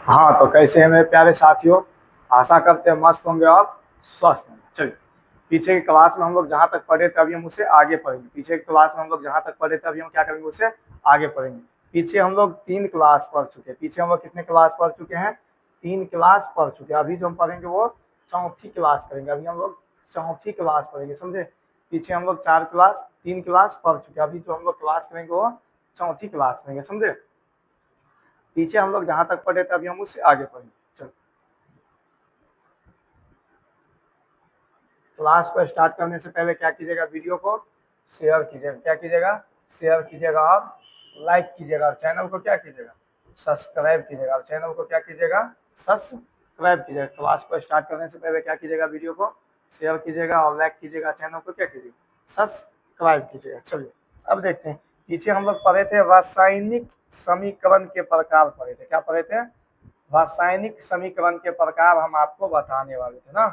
हाँ, तो कैसे हैं मेरे प्यारे साथियों। आशा करते हैं मस्त होंगे और स्वस्थ होंगे। चलिए, पीछे की क्लास में हम लोग जहाँ तक पढ़े थे अभी हम उसे आगे पढ़ेंगे। पीछे की क्लास में हम लोग जहाँ तक पढ़े थे अभी हम क्या करेंगे, उसे आगे पढ़ेंगे। पीछे हम लोग 3 क्लास पढ़ चुके हैं। पीछे हम लोग कितने क्लास पढ़ चुके हैं? 3 क्लास पढ़ चुके हैं। अभी जो हम पढ़ेंगे वो चौथी क्लास करेंगे। अभी हम लोग चौथी क्लास पढ़ेंगे, समझे। पीछे हम लोग 4 क्लास 3 क्लास पढ़ चुके हैं। अभी जो हम लोग क्लास करेंगे वो चौथी क्लास करेंगे, समझे। पीछे हम लोग जहाँ तक पढ़े थे अभी हम उससे आगे पढ़ेंगे। चलो, क्लास को स्टार्ट करने से पहले क्या कीजिएगा, वीडियो को शेयर कीजिएगा। क्या कीजिएगा? शेयर कीजिएगा और लाइक कीजिएगा। और चैनल को क्या कीजिएगा? सब्सक्राइब कीजिएगा। और चैनल को क्या कीजिएगा? सब्सक्राइब कीजिएगा। क्लास को स्टार्ट करने से पहले क्या कीजिएगा, वीडियो को शेयर कीजिएगा और लाइक कीजिएगा। चैनल को क्या कीजिएगा? सब्सक्राइब कीजिएगा। चलिए, अब देखते हैं। पीछे हम लोग पढ़े थे रासायनिक समीकरण के प्रकार पढ़े थे। क्या पढ़े थे? रासायनिक समीकरण के प्रकार हम आपको बताने वाले थे ना।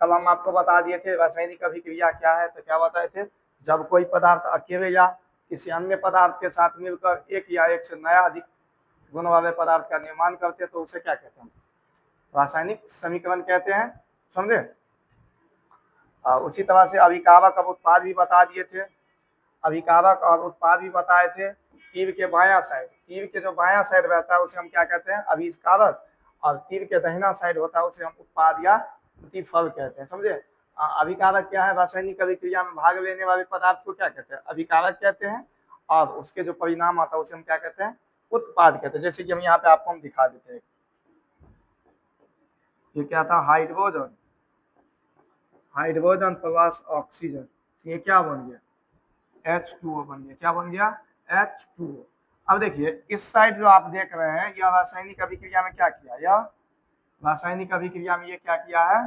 कल हम आपको बता दिए थे रासायनिक अभिक्रिया क्या है। तो क्या बताए थे? जब कोई पदार्थ अकेले या किसी अन्य पदार्थ के साथ मिलकर एक या एक से नया अधिक गुण वाले पदार्थ का निर्माण करते हैं तो उसे क्या कहते हैं? रासायनिक समीकरण कहते हैं, समझे। उसी तरह से अभिकारक और उत्पाद भी बता दिए थे। अभिकारक और उत्पाद भी बताए थे। तीर के बायां साइड, तीर के जो बायां साइड रहता है उसे हम क्या कहते हैं? अभिकारक। और तीर के दाहिना साइड होता है उसे हम उत्पाद या प्रतिफल कहते हैं, समझे। अभिकारक क्या है? रासायनिक अभिक्रिया में भाग लेने वाले पदार्थ को क्या कहते हैं? अभिकारक कहते हैं। और उसके जो परिणाम आता है उसे हम क्या कहते हैं? उत्पाद कहते हैं। जैसे कि हम यहाँ पे आपको हम दिखा देते हैं। ये क्या था? हाइड्रोजन, हाइड्रोजन प्लस ऑक्सीजन, ये क्या बन गया? H2O बन गया। क्या बन गया? H2O। अब देखिए इस साइड जो आप देख रहे हैं, यह रासायनिक अभिक्रिया में क्या किया? यह रासायनिक अभिक्रिया में ये क्या किया है?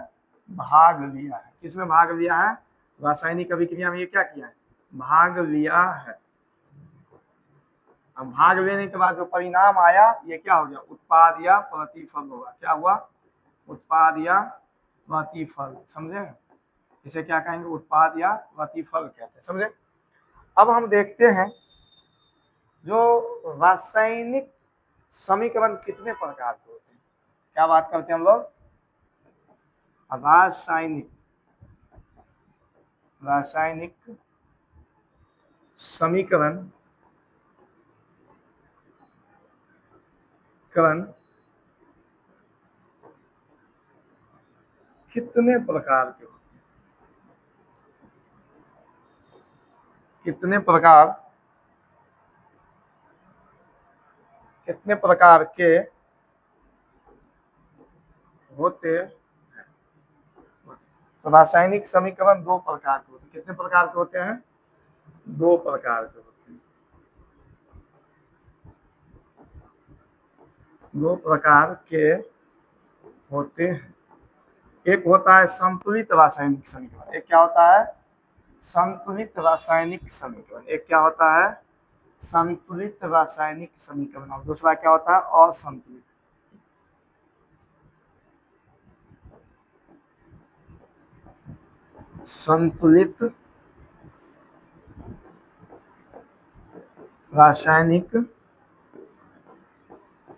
भाग लिया है। किसमें भाग लिया है? रासायनिक अभिक्रिया में ये क्या किया है? भाग लिया है। अब भाग लेने के बाद जो परिणाम आया ये क्या हो गया? उत्पाद या प्रतिफल होगा। क्या हुआ? उत्पाद या प्रतिफल, समझे। इसे क्या कहेंगे? उत्पाद या प्रतिफल कहते हैं, समझे। अब हम देखते हैं जो रासायनिक समीकरण कितने प्रकार के होते हैं। क्या बात करते हैं हम लोग? रासायनिक रासायनिक समीकरण कितने प्रकार के होते हैं? कितने प्रकार के होते हैं? तो रासायनिक समीकरण 2 प्रकार के होते हैं। कितने प्रकार के होते हैं? 2 प्रकार के होते हैं। 2 प्रकार के होते हैं। एक होता है संतुलित रासायनिक समीकरण। एक क्या होता है? संतुलित रासायनिक समीकरण। एक क्या होता है? संतुलित रासायनिक समीकरण। और दूसरा क्या होता है? असंतुलित। संतुलित रासायनिक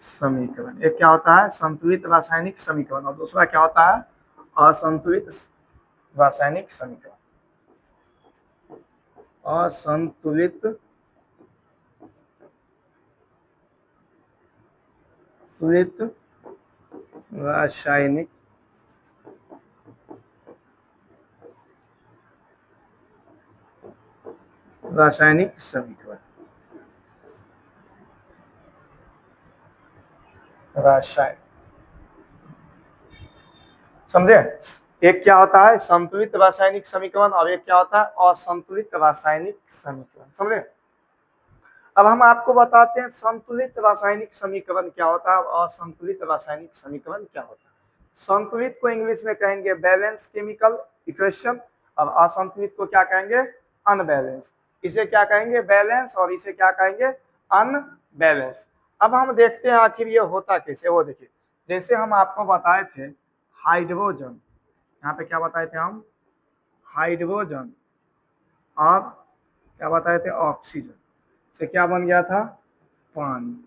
समीकरण। एक क्या होता है? संतुलित रासायनिक समीकरण। और दूसरा क्या होता है? असंतुलित रासायनिक समीकरण। असंतुलित रासायनिक समीकरण। रासायनिक, समझे। एक क्या होता है? संतुलित रासायनिक समीकरण। और एक क्या होता है? असंतुलित रासायनिक समीकरण, समझे। अब हम आपको बताते हैं संतुलित रासायनिक समीकरण क्या होता है और असंतुलित रासायनिक समीकरण क्या होता है। संतुलित को इंग्लिश में कहेंगे बैलेंस केमिकल इक्वेशन। और असंतुलित को क्या कहेंगे? अनबैलेंस। इसे क्या कहेंगे? बैलेंस। और इसे क्या कहेंगे? अनबैलेंस। अब हम देखते हैं आखिर ये होता कैसे। वो देखिए, जैसे हम आपको बताए थे हाइड्रोजन, यहाँ पे क्या बताए थे हम? हाइड्रोजन। और क्या बताए थे? ऑक्सीजन से क्या बन गया था? पानी।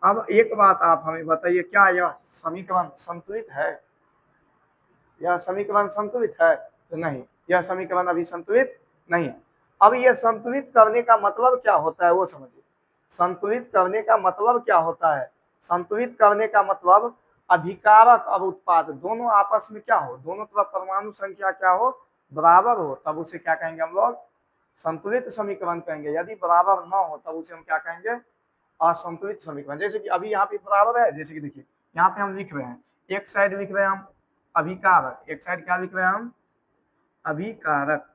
अब एक बात आप हमें बताइए, क्या यह समीकरण संतुलित है? यह समीकरण संतुलित है? तो नहीं, यह समीकरण अभी संतुलित नहीं है। अब यह संतुलित करने का मतलब क्या होता है वो समझिए। संतुलित करने का मतलब क्या होता है? संतुलित करने का मतलब अभिकारक और उत्पाद दोनों आपस में क्या हो, दोनों तरफ परमाणु संख्या क्या हो, बराबर हो, तब उसे क्या कहेंगे हम लोग? संतुलित समीकरण कहेंगे। यदि बराबर न हो तब उसे हम क्या कहेंगे? असंतुलित समीकरण। जैसे कि अभी यहाँ पे बराबर है, जैसे कि देखिए यहाँ पे हम लिख रहे हैं, एक साइड लिख रहे हैं हम अभिकारक, एक साइड क्या लिख रहे हैं हम? अभिकारक,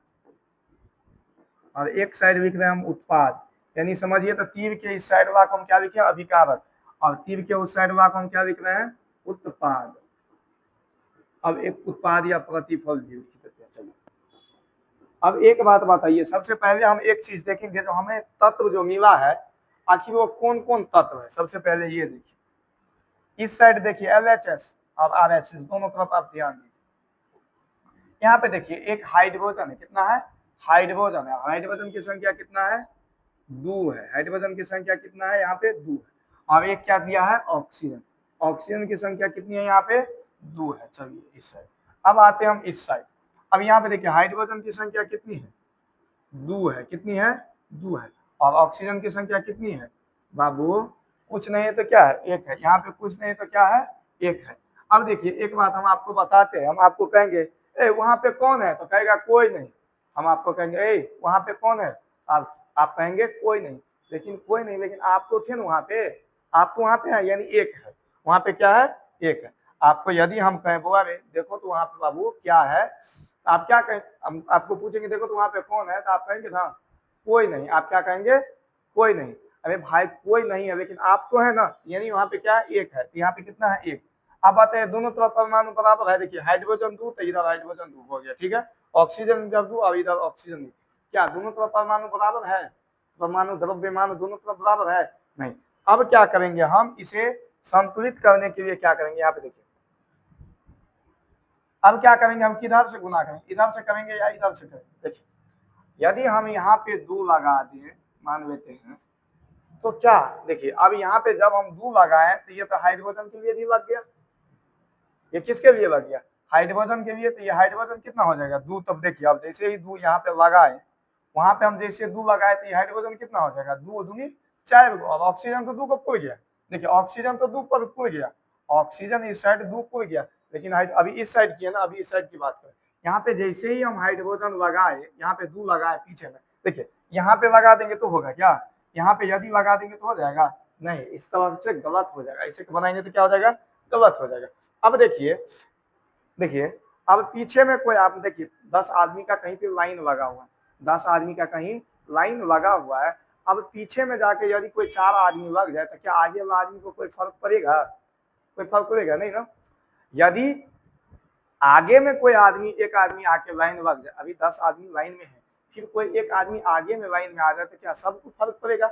और एक साइड लिख रहे हैं हम उत्पाद। यानी समझिए तो तीर के इस साइड वाला को हम क्या लिखे? अभिकारक, और तीर के उस साइड वाला को हम क्या लिख रहे हैं? उत्पाद। अब एक उत्पाद या प्रतिफल भी लिख देते हैं। चलिए अब एक बात बताइए, सबसे पहले हम एक चीज देखेंगे, जो हमें तत्व जो मिला है आखिर वो कौन कौन तत्व है। सबसे पहले ये देखिए, इस साइड देखिए LHS और RHS दोनों तरफ आप ध्यान दीजिए। यहाँ पे देखिए एक हाइड्रोजन है, कितना है? हाइड्रोजन है। हाइड्रोजन की संख्या कितना है? 2 है। हाइड्रोजन की संख्या कितना है? यहाँ पे 2 है। और एक क्या दिया है? ऑक्सीजन। ऑक्सीजन की संख्या कितनी है? यहाँ पे 2 है। चलिए इस साइड, अब आते हैं हम इस साइड। अब यहाँ पे देखिए हाइड्रोजन की संख्या कितनी है? 2 है। कितनी है? 2 है। और ऑक्सीजन की संख्या कितनी है बाबू? कुछ नहीं है तो क्या है? 1 है। यहाँ पे कुछ नहीं है तो क्या है? 1 है। अब देखिए एक बात हम आपको बताते हैं, हम आपको कहेंगे ए वहां पे कौन है, तो कहेगा कोई नहीं। हम आपको कहेंगे ए वहां पे कौन है, आप कहेंगे कोई नहीं। लेकिन कोई नहीं, लेकिन आप तो थे ना वहां पे, आप तो वहां पे है, यानी 1 है। वहां पे क्या है? 1 है। आपको यदि हम कहें बुआ रे देखो तो वहां पे बाबू क्या है, आप क्या कहें? हम आपको पूछेंगे देखो तो वहां पे कौन है, तो आप कहेंगे ना कोई नहीं। आप क्या कहेंगे? कोई नहीं। अरे भाई कोई नहीं है, लेकिन आप तो है ना, यानी वहां पे क्या है? 1 है। तो यहाँ पे कितना है? 1। अब बात है दोनों तरफ परमाणु बराबर है। देखिए हाइड्रोजन 2 तो इधर हाइड्रोजन 2 हो गया, ठीक है। ऑक्सीजन इधर 2 और इधर ऑक्सीजन 2। क्या दोनों तरफ परमाणु बराबर है? परमाणु द्रव्यमान दोनों तरफ बराबर है? नहीं। अब क्या करेंगे हम? इसे संतुलित करने के लिए क्या करेंगे? यहाँ पे देखिए, अब क्या करेंगे हम? किधर से गुना करेंगे? इधर से करेंगे या इधर से करेंगे? देखिए यदि हम यहाँ पे 2 लगा दिए, मान लेते हैं, तो क्या देखिए अब यहाँ पे जब हम 2 लगाए तो ये तो हाइड्रोजन के लिए भी लग गया। ये किसके लिए लग गया? हाइड्रोजन के लिए। तो ये हाइड्रोजन कितना हो जाएगा? 2। तब देखिए अब जैसे ही 2 यहाँ पे लगाए, वहां पे हम जैसे 2 लगाए तो ये हाइड्रोजन कितना हो जाएगा? 2 दूनी 4 गो। अब ऑक्सीजन तो 2 को पुर गया। देखिए ऑक्सीजन तो 2 पर पुर गया, ऑक्सीजन इस साइड 2 पुर गया। लेकिन अभी इस साइड की है ना, अभी इस साइड की बात करें। यहाँ पे जैसे ही हम हाइड्रोजन लगाए, यहाँ पे 2 लगाए पीछे में, देखिए यहाँ पे लगा देंगे तो होगा क्या? यहाँ पे यदि लगा देंगे तो हो जाएगा? नहीं, इस तरफ से गलत हो जाएगा। इसे बनाएंगे तो क्या हो जाएगा? गलत हो जाएगा। अब देखिए, देखिए अब पीछे में कोई, आप देखिए 10 आदमी का कहीं पे लाइन लगा हुआ है, 10 आदमी का कहीं लाइन लगा हुआ है। अब पीछे में जाके यदि कोई 4 आदमी लग जाए तो क्या आगे वाला आदमी को कोई फर्क पड़ेगा? कोई फर्क पड़ेगा नहीं ना। यदि आगे में कोई आदमी, एक आदमी आके लाइन लग जाए, अभी 10 आदमी लाइन में है, फिर कोई एक आदमी आगे में लाइन में आ जाए तो क्या सबको फर्क पड़ेगा?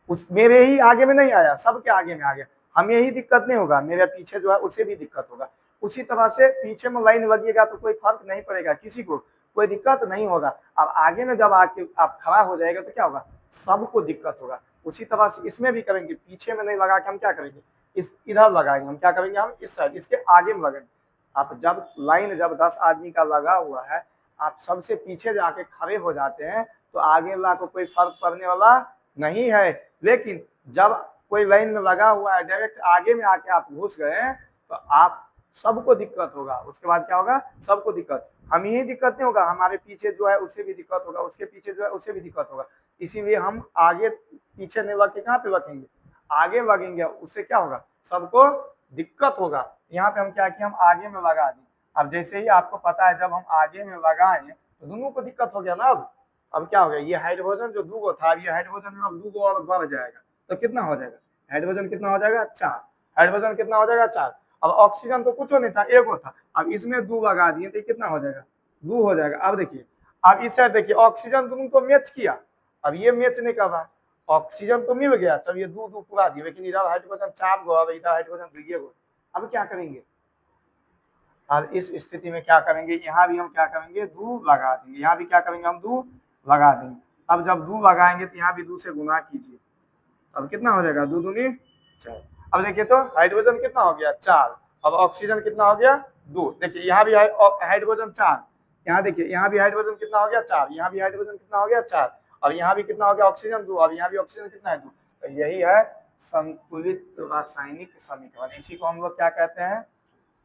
उस मेरे ही आगे में नहीं आया, सबके आगे में आ गया, हमें ही दिक्कत नहीं होगा, मेरे पीछे जो है उसे भी दिक्कत होगा। उसी तरह से पीछे में लाइन लगेगा तो कोई फर्क नहीं पड़ेगा, किसी को कोई दिक्कत नहीं होगा। अब आगे में जब आके आप खड़ा हो जाएगा तो क्या होगा? सबको दिक्कत होगा। उसी तरह से इसमें भी करेंगे, पीछे में नहीं लगा के हम क्या करेंगे? इस इधर लगाएंगे। हम क्या करेंगे? हम इस साइड, इसके आगे में लगेंगे। आप जब लाइन जब 10 आदमी का लगा हुआ है, आप सबसे पीछे जाके खड़े हो जाते हैं तो आगे वाला को कोई फर्क पड़ने वाला नहीं है। लेकिन जब कोई लाइन में लगा हुआ है, डायरेक्ट आगे में आके आप घुस गए तो आप सबको दिक्कत होगा। उसके बाद क्या होगा? सबको दिक्कत। हम ही दिक्कत नहीं होगा, हमारे पीछे जो है उसे भी दिक्कत होगा, उसके पीछे जो है उसे भी दिक्कत होगा। इसीलिए हम आगे पीछे नहीं लग के कहाँ पे लगेंगे? आगे लगेंगे। उससे क्या होगा? सबको दिक्कत होगा। यहाँ पे हम क्या किए? हम आगे में लगा दिए। अब जैसे ही आपको पता है जब हम आगे में लगाए तो दोनों को दिक्कत हो गया ना। अब क्या हो गया? ये हाइड्रोजन जो 2 गो था, ये हाइड्रोजन में अब 2 गो और बढ़ जाएगा तो कितना हो जाएगा? हाइड्रोजन कितना हो जाएगा? 4। हाइड्रोजन कितना हो जाएगा? 4। अब ऑक्सीजन तो कुछ नहीं था, 1 गो था, अब इसमें 2 लगा दिए तो कितना हो जाएगा? 2 हो जाएगा। अब देखिए, अब इस साइड देखिए, ऑक्सीजन दोनों को मैच किया, अब ये मैच नहीं कर रहा। ऑक्सीजन तो मिल गया, चल ये 2 2 पूरा दिए, लेकिन इधर हाइड्रोजन 4 गो, अब इधर हाइड्रोजन 2 गो। अब क्या करेंगे? और इस स्थिति में क्या करेंगे? यहाँ भी हम क्या करेंगे? 2 लगा देंगे। यहाँ भी क्या करेंगे? हम 2 लगा देंगे। अब जब 2 लगाएंगे तो यहाँ भी 2 से गुना कीजिए, अब कितना हो जाएगा? 2 दूनी 4। अब देखिए तो हाइड्रोजन कितना हो गया 4, अब ऑक्सीजन कितना हो गया 2। देखिए यहाँ भी हाइड्रोजन 4, यहाँ देखिए यहाँ भी हाइड्रोजन कितना हो गया 4, यहाँ भी हाइड्रोजन कितना हो गया 4, और यहाँ भी कितना हो गया ऑक्सीजन 2, और यहाँ भी ऑक्सीजन कितना है 2। तो यही है संतुलित रासायनिक समीकरण। इसी को हम लोग क्या कहते हैं,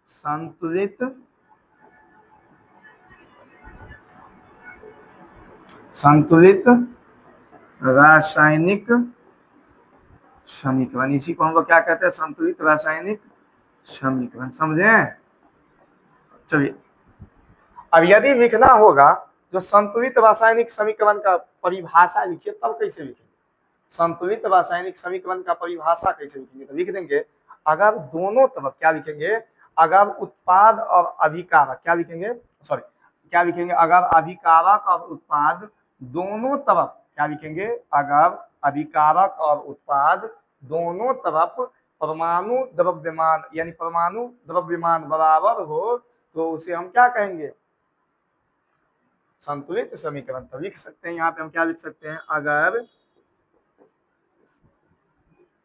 संतुलित रासायनिक समीकरण। इसी को हम लोग क्या कहते हैं, संतुलित रासायनिक समीकरण। समझे? चलिए अब यदि लिखना होगा जो संतुलित रासायनिक समीकरण का परिभाषा लिखिए, तब कैसे लिखेंगे? संतुलित रासायनिक समीकरण का परिभाषा कैसे लिखेंगे? तो लिख देंगे अगर दोनों तरफ क्या लिखेंगे, अगर उत्पाद और अभिकारक क्या लिखेंगे, सॉरी क्या लिखेंगे, अगर अभिकारक और उत्पाद दोनों तरफ क्या लिखेंगे, अगर अभिकारक और उत्पाद दोनों तरफ परमाणु द्रव्यमान यानी परमाणु द्रव्यमान बराबर हो तो उसे हम क्या कहेंगे, संतुलित समीकरण। तो लिख सकते हैं यहाँ पे हम क्या लिख सकते हैं, अगर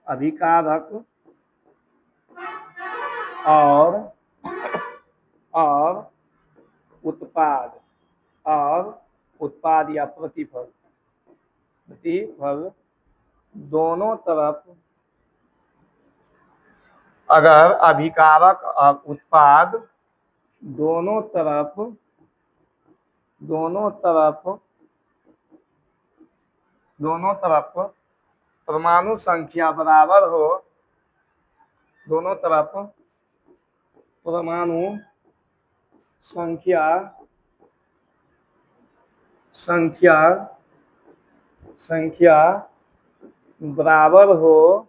अभिकारक और उत्पाद या प्रतिफल दोनों तरफ, अगर अभिकारक और उत्पाद दोनों तरफ परमाणु संख्या बराबर हो, दोनों तरफ परमाणु संख्या बराबर हो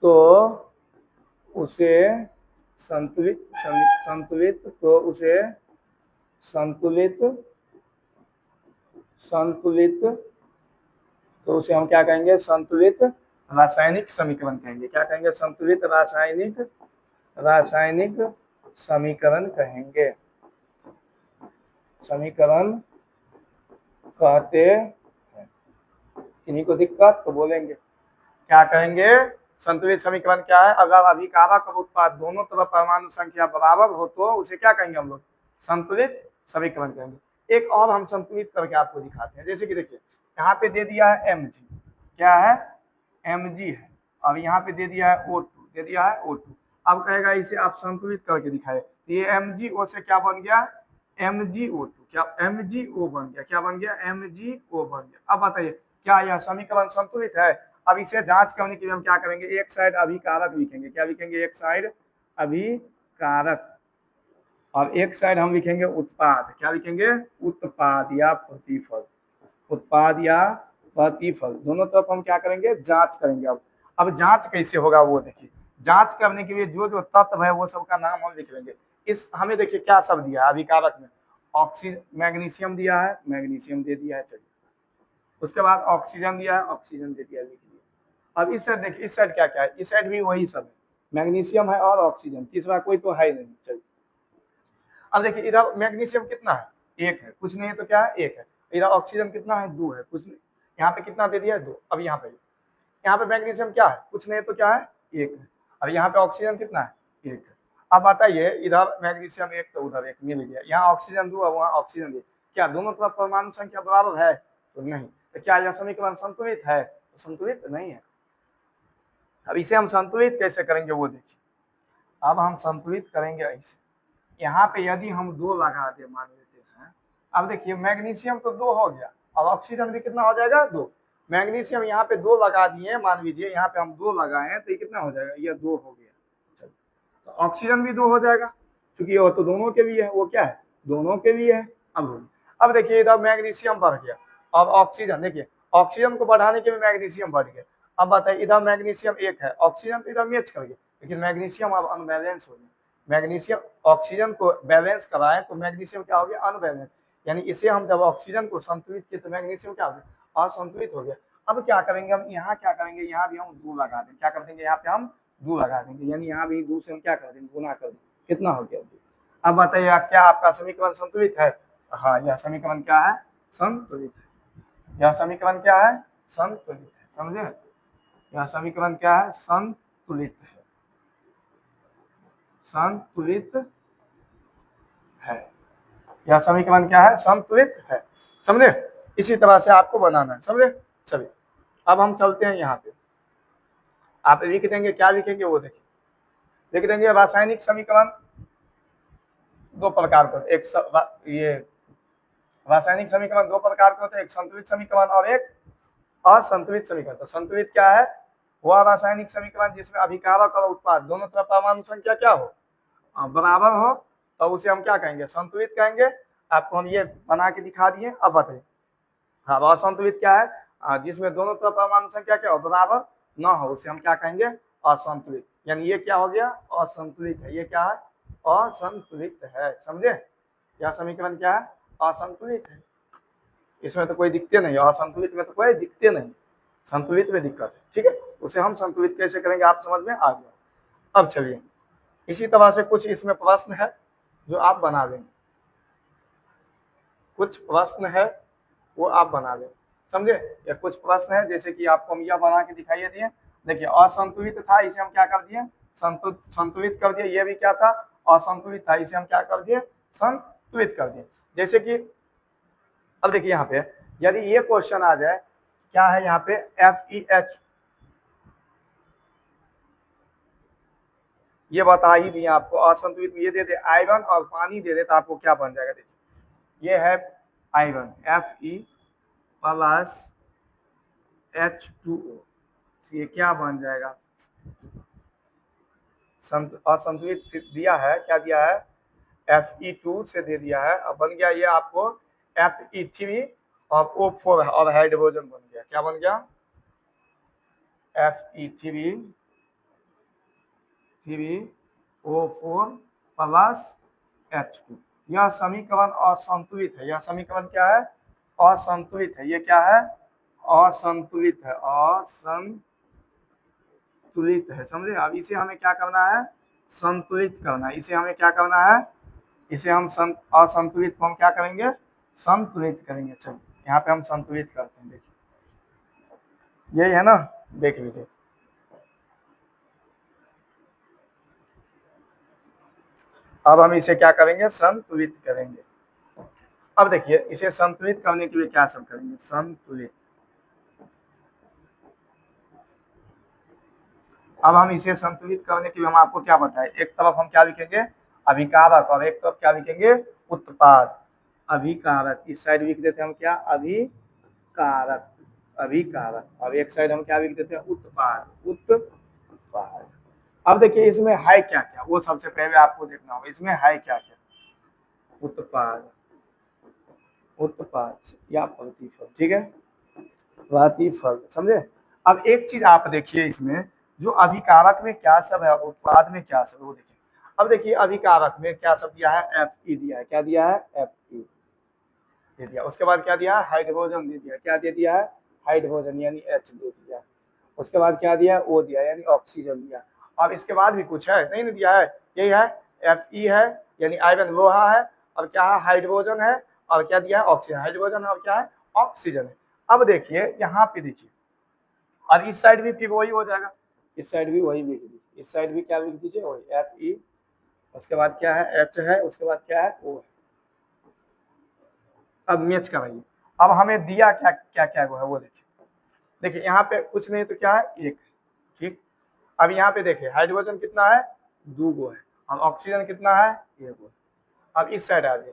तो उसे संतुलित तो उसे हम क्या कहेंगे, संतुलित रासायनिक समीकरण कहेंगे। क्या कहेंगे, संतुलित रासायनिक समीकरण कहेंगे, समीकरण कहते हैं। किन्हीं को दिक्कत तो बोलेंगे क्या कहेंगे, संतुलित समीकरण क्या है, अगर अभिकारक और उत्पाद दोनों तरफ परमाणु संख्या बराबर हो तो उसे क्या कहेंगे हम लोग, संतुलित समीकरण कहेंगे। एक और हम संतुलित करके आपको दिखाते हैं, जैसे कि देखिए यहाँ पे दे दिया है Mg, क्या है Mg है, अब यहाँ पे दे दिया है O2, अब कहेगा इसे आप संतुलित करके दिखाए, तो ये MgO से क्या बन गया, MgO2, क्या MgO बन गया, क्या बन गया MgO बन गया। अब बताइए क्या यह समीकरण संतुलित है? अब इसे जांच करने के लिए हम क्या करेंगे, एक साइड अभिकारक लिखेंगे, क्या लिखेंगे, एक साइड अभिकारक और एक साइड हम लिखेंगे उत्पाद, क्या लिखेंगे, उत्पाद या प्रतिफल, दोनों तरफ हम क्या करेंगे, जांच करेंगे। अब जांच कैसे होगा वो देखिए, जांच करने के लिए जो जो तत्व है वो सबका नाम हम लिख लेंगे। इस हमें देखिए क्या सब दिया है अभिकारक में, मैग्नीशियम दिया है, मैग्नीशियम दे दिया है, चलिए उसके बाद ऑक्सीजन दिया है, ऑक्सीजन दे दिया, लिख लिया। अब इस साइड देखिए, इस साइड क्या क्या है, इस साइड भी वही सब है, मैग्नीशियम है और ऑक्सीजन, तीसरा कोई तो है नहीं। चलिए अब देखिए इधर मैग्नीशियम कितना है, 1 है, कुछ नहीं है तो क्या है 1 है, इधर ऑक्सीजन कितना है 2 है, कुछ नहीं, यहाँ पे कितना दे दिया है 2। अब यहाँ पे मैग्नीशियम क्या है, कुछ नहीं तो क्या है 1 है, अब यहाँ पे ऑक्सीजन कितना है 1 है। अब बताइए इधर मैग्नीशियम 1 तो उधर 1 मिल गया, यहाँ ऑक्सीजन 2 है वहाँ ऑक्सीजन 1, क्या दोनों तरफ परमाणु संख्या बराबर है, तो नहीं। तो क्या यह समीकरण संतुलित है, तो संतुलित नहीं है। अब इसे हम संतुलित कैसे करेंगे वो देखिए, अब हम संतुलित करेंगे ऐसे, यहाँ पे यदि हम 2 लगा दे मान लेते हैं, अब देखिए मैग्नीशियम तो 2 हो गया, अब ऑक्सीजन भी कितना हो जाएगा 2, मैग्नीशियम यहाँ पे 2 लगा दिए, मान लीजिए यहाँ पे हम 2 लगाए तो ये कितना हो जाएगा, ये 2 हो गया। चलो तो ऑक्सीजन भी 2 हो जाएगा, क्योंकि वो तो दोनों के लिए है, वो क्या है दोनों के लिए है। अब देखिए इधर मैग्नीशियम बढ़ गया, अब ऑक्सीजन देखिए, ऑक्सीजन को बढ़ाने के लिए मैग्नीशियम बढ़ गया। अब बताइए इधर मैग्नीशियम 1 है, ऑक्सीजन तो इधर मैच कर गया, लेकिन मैग्नीशियम अब अनबैलेंस हो गया, मैग्नीशियम ऑक्सीजन को बैलेंस कराए तो मैग्नीशियम क्या हो गया, अनबैलेंस, यानी इसे हम जब ऑक्सीजन को संतुलित किए तो मैग्नीशियम क्या हो गया, असंतुलित हो गया। अब क्या करेंगे हम, यहाँ क्या करेंगे, यहाँ भी हम 2 लगा देंगे, क्या कर देंगे, यहाँ पे हम 2 लगा देंगे, यानी यहाँ भी 2 से हम क्या कर देंगे, गुना कर देंगे, कितना हो गया 2। अब बताइए क्या आपका समीकरण संतुलित है, हाँ यह समीकरण क्या है, संतुलित है, यह समीकरण क्या है, संतुलित है, समझे। यह समीकरण क्या है? संतुलित है, संतुलित है। यह समीकरण क्या है? संतुलित है। समझे? इसी तरह से आपको बनाना है। समझे? चलिए अब हम चलते हैं यहाँ पे। आप लिख देंगे, क्या लिखेंगे वो देखिए। लिख देंगे रासायनिक समीकरण दो प्रकार के, ये रासायनिक समीकरण दो प्रकार के होते हैं, एक संतुलित समीकरण और एक असंतुलित समीकरण। तो संतुलित क्या है? वह रासायनिक समीकरण जिसमें अभिकारक और उत्पाद दोनों तरफ परमाणु संख्या क्या हो? बराबर हो, तो उसे हम क्या कहेंगे? संतुलित कहेंगे। आपको हम ये बना के दिखा दिए, अब बताइए। हाँ, असंतुलित क्या है? जिसमें दोनों तरफ परमाणु संख्या क्या हो? बराबर न हो, उसे हम क्या कहेंगे? असंतुलित। यानी ये क्या हो गया? असंतुलित है। ये क्या है? असंतुलित है। समझे? यह समीकरण क्या है? असंतुलित है। इसमें तो कोई दिक्कत नहीं, असंतुलित में तो कोई दिक्कत नहीं, संतुलित में दिक्कत है। ठीक है, उसे हम संतुलित कैसे करेंगे आप समझ में आ गया। अब चलिए इसी तरह से कुछ इसमें प्रश्न है जो आप बना लेंगे, कुछ प्रश्न है वो आप बना लें। समझे? या कुछ प्रश्न है जैसे कि आपको हम यह बना के दिखाइए दिए। देखिए असंतुलित था, इसे हम क्या कर दिए? संतुलित कर दिए। ये भी क्या था? असंतुलित था, इसे हम क्या कर दिए? संतुलित कर दिए। जैसे कि अब देखिए यहाँ पे यदि ये क्वेश्चन आ जाए, क्या है यहाँ पे? FeH, ये बता ही दिया आपको। असंतुलित ये दे दे आयरन और पानी दे दे तो आपको क्या बन जाएगा? देखिए ये है आयरन Fe प्लस H2O, ये क्या बन जाएगा? असंतुलित दिया है, क्या दिया है? Fe2 से दे दिया है। अब बन गया ये आपको Fe3 और O4 और हाइड्रोजन बन गया। क्या बन गया? Fe3 O4 plus H2। यह समीकरण असंतुलित है। यह समीकरण क्या है? असंतुलित है। ये क्या है? असंतुलित है, असंतुलित है। समझे? अब इसे हमें क्या करना है? संतुलित करना है। इसे हमें क्या करना है? इसे हम असंतुलित को हम क्या करेंगे? संतुलित करेंगे। चलिए यहाँ पे हम संतुलित करते हैं। देखिए यही है ना, देख लीजिए। अब हम इसे क्या करेंगे? संतुलित करेंगे। अब देखिए इसे संतुलित करने के लिए क्या सब करेंगे? संतुलित। अब हम इसे संतुलित करने के लिए हम आपको क्या बताएं? एक तरफ हम क्या लिखेंगे? अभिकारक, और एक तरफ क्या लिखेंगे? उत्पाद। अभिकारक, इस साइड लिख देते हैं हम क्या? अभिकारक, अभिकारक। और एक साइड हम क्या लिख देते हैं? उत्पाद, उत्पाद। अब देखिए इसमें है क्या क्या, वो सबसे पहले आपको देखना होगा। इसमें है क्या क्या? उत्पाद, उत्पाद या प्रतिफल। ठीक है, प्रतिफल। समझे? अब एक चीज आप देखिए इसमें, जो अभिकारक में क्या सब है और उत्पाद में क्या सब है वो देखिए। अब देखिए अभिकारक में क्या सब दिया है? Fe दिया है। क्या दिया है? Fe दे दिया। उसके बाद क्या दिया है? हाइड्रोजन दे दिया। क्या दे दिया है? हाइड्रोजन यानी H दे दिया। उसके बाद क्या दिया है? O दिया यानी ऑक्सीजन दिया। अब इसके बाद भी कुछ है? नहीं दिया है। यही है, Fe है यानी आयरन लोहा है, और क्या है? हाइड्रोजन है, और क्या दिया है? ऑक्सीजन। हाइड्रोजन है और क्या है? ऑक्सीजन है। अब देखिए यहाँ पे देखिए, और इस साइड भी फिर वही हो जाएगा। इस साइड भी वही लिख दीजिए। इस साइड भी क्या लिख दीजिए? वही Fe। उसके बाद क्या है? H है। उसके बाद क्या है? O है। अब मैच कराइए। अब हमें दिया क्या क्या क्या है वो देखिए। देखिए यहाँ पे कुछ नहीं तो क्या है? एक। ठीक, अब यहाँ पे देखिए हाइड्रोजन कितना है? 2 गो है, और ऑक्सीजन कितना है? 1 गो। अब इस साइड आ जाए,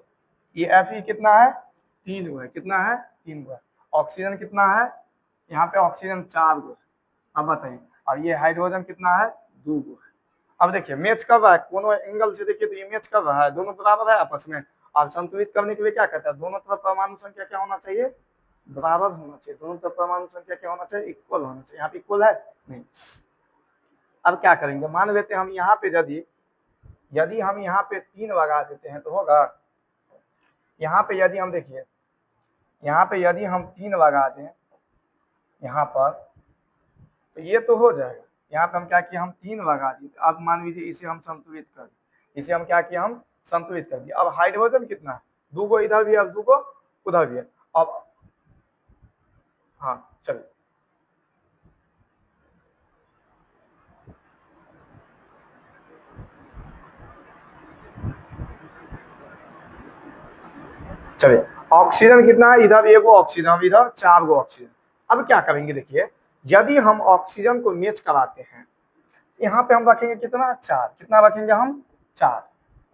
ये Fe कितना है? 3 गो है। कितना है? 3 गो है। ऑक्सीजन कितना है? यहाँ पे ऑक्सीजन 4 गो है। अब बताइए, और ये हाइड्रोजन कितना है? 2 गो है। अब देखिए मैच कर रहा है, कोनो एंगल से देखिए तो ये मैच कर रहा है, दोनों बराबर है आपस में। और संतुलित करने के लिए क्या कहता है? दोनों तरफ परमाणु संख्या क्या होना चाहिए? बराबर होना चाहिए। दोनों तरफ परमाणु संख्या क्या होना चाहिए? इक्वल होना चाहिए। यहाँ पे इक्वल है नहीं। अब क्या करेंगे? मान लेते हैं हम यहाँ पे यदि यदि हम यहाँ पे 3 लगा देते हैं तो होगा? यहाँ पे यदि हम देखिए, यहाँ पे यदि हम 3 लगा दें यहाँ पर, तो ये तो हो जाएगा। यहाँ पे हम क्या किया? हम 3 लगा दिए। अब मान लीजिए इसे हम संतुलित कर दिए। इसे हम क्या किया? हम संतुलित कर दिए। अब हाइड्रोजन कितना है? 2 गो इधर भी है, 2 गो उधर भी है। अब हाँ चलिए, चलिए ऑक्सीजन कितना है, इधर एगो ऑक्सीजन, अब इधर 4 गो ऑक्सीजन। अब क्या करेंगे देखिए, यदि हम ऑक्सीजन को मैच कराते हैं, यहाँ पे हम रखेंगे कितना 4, कितना रखेंगे हम 4,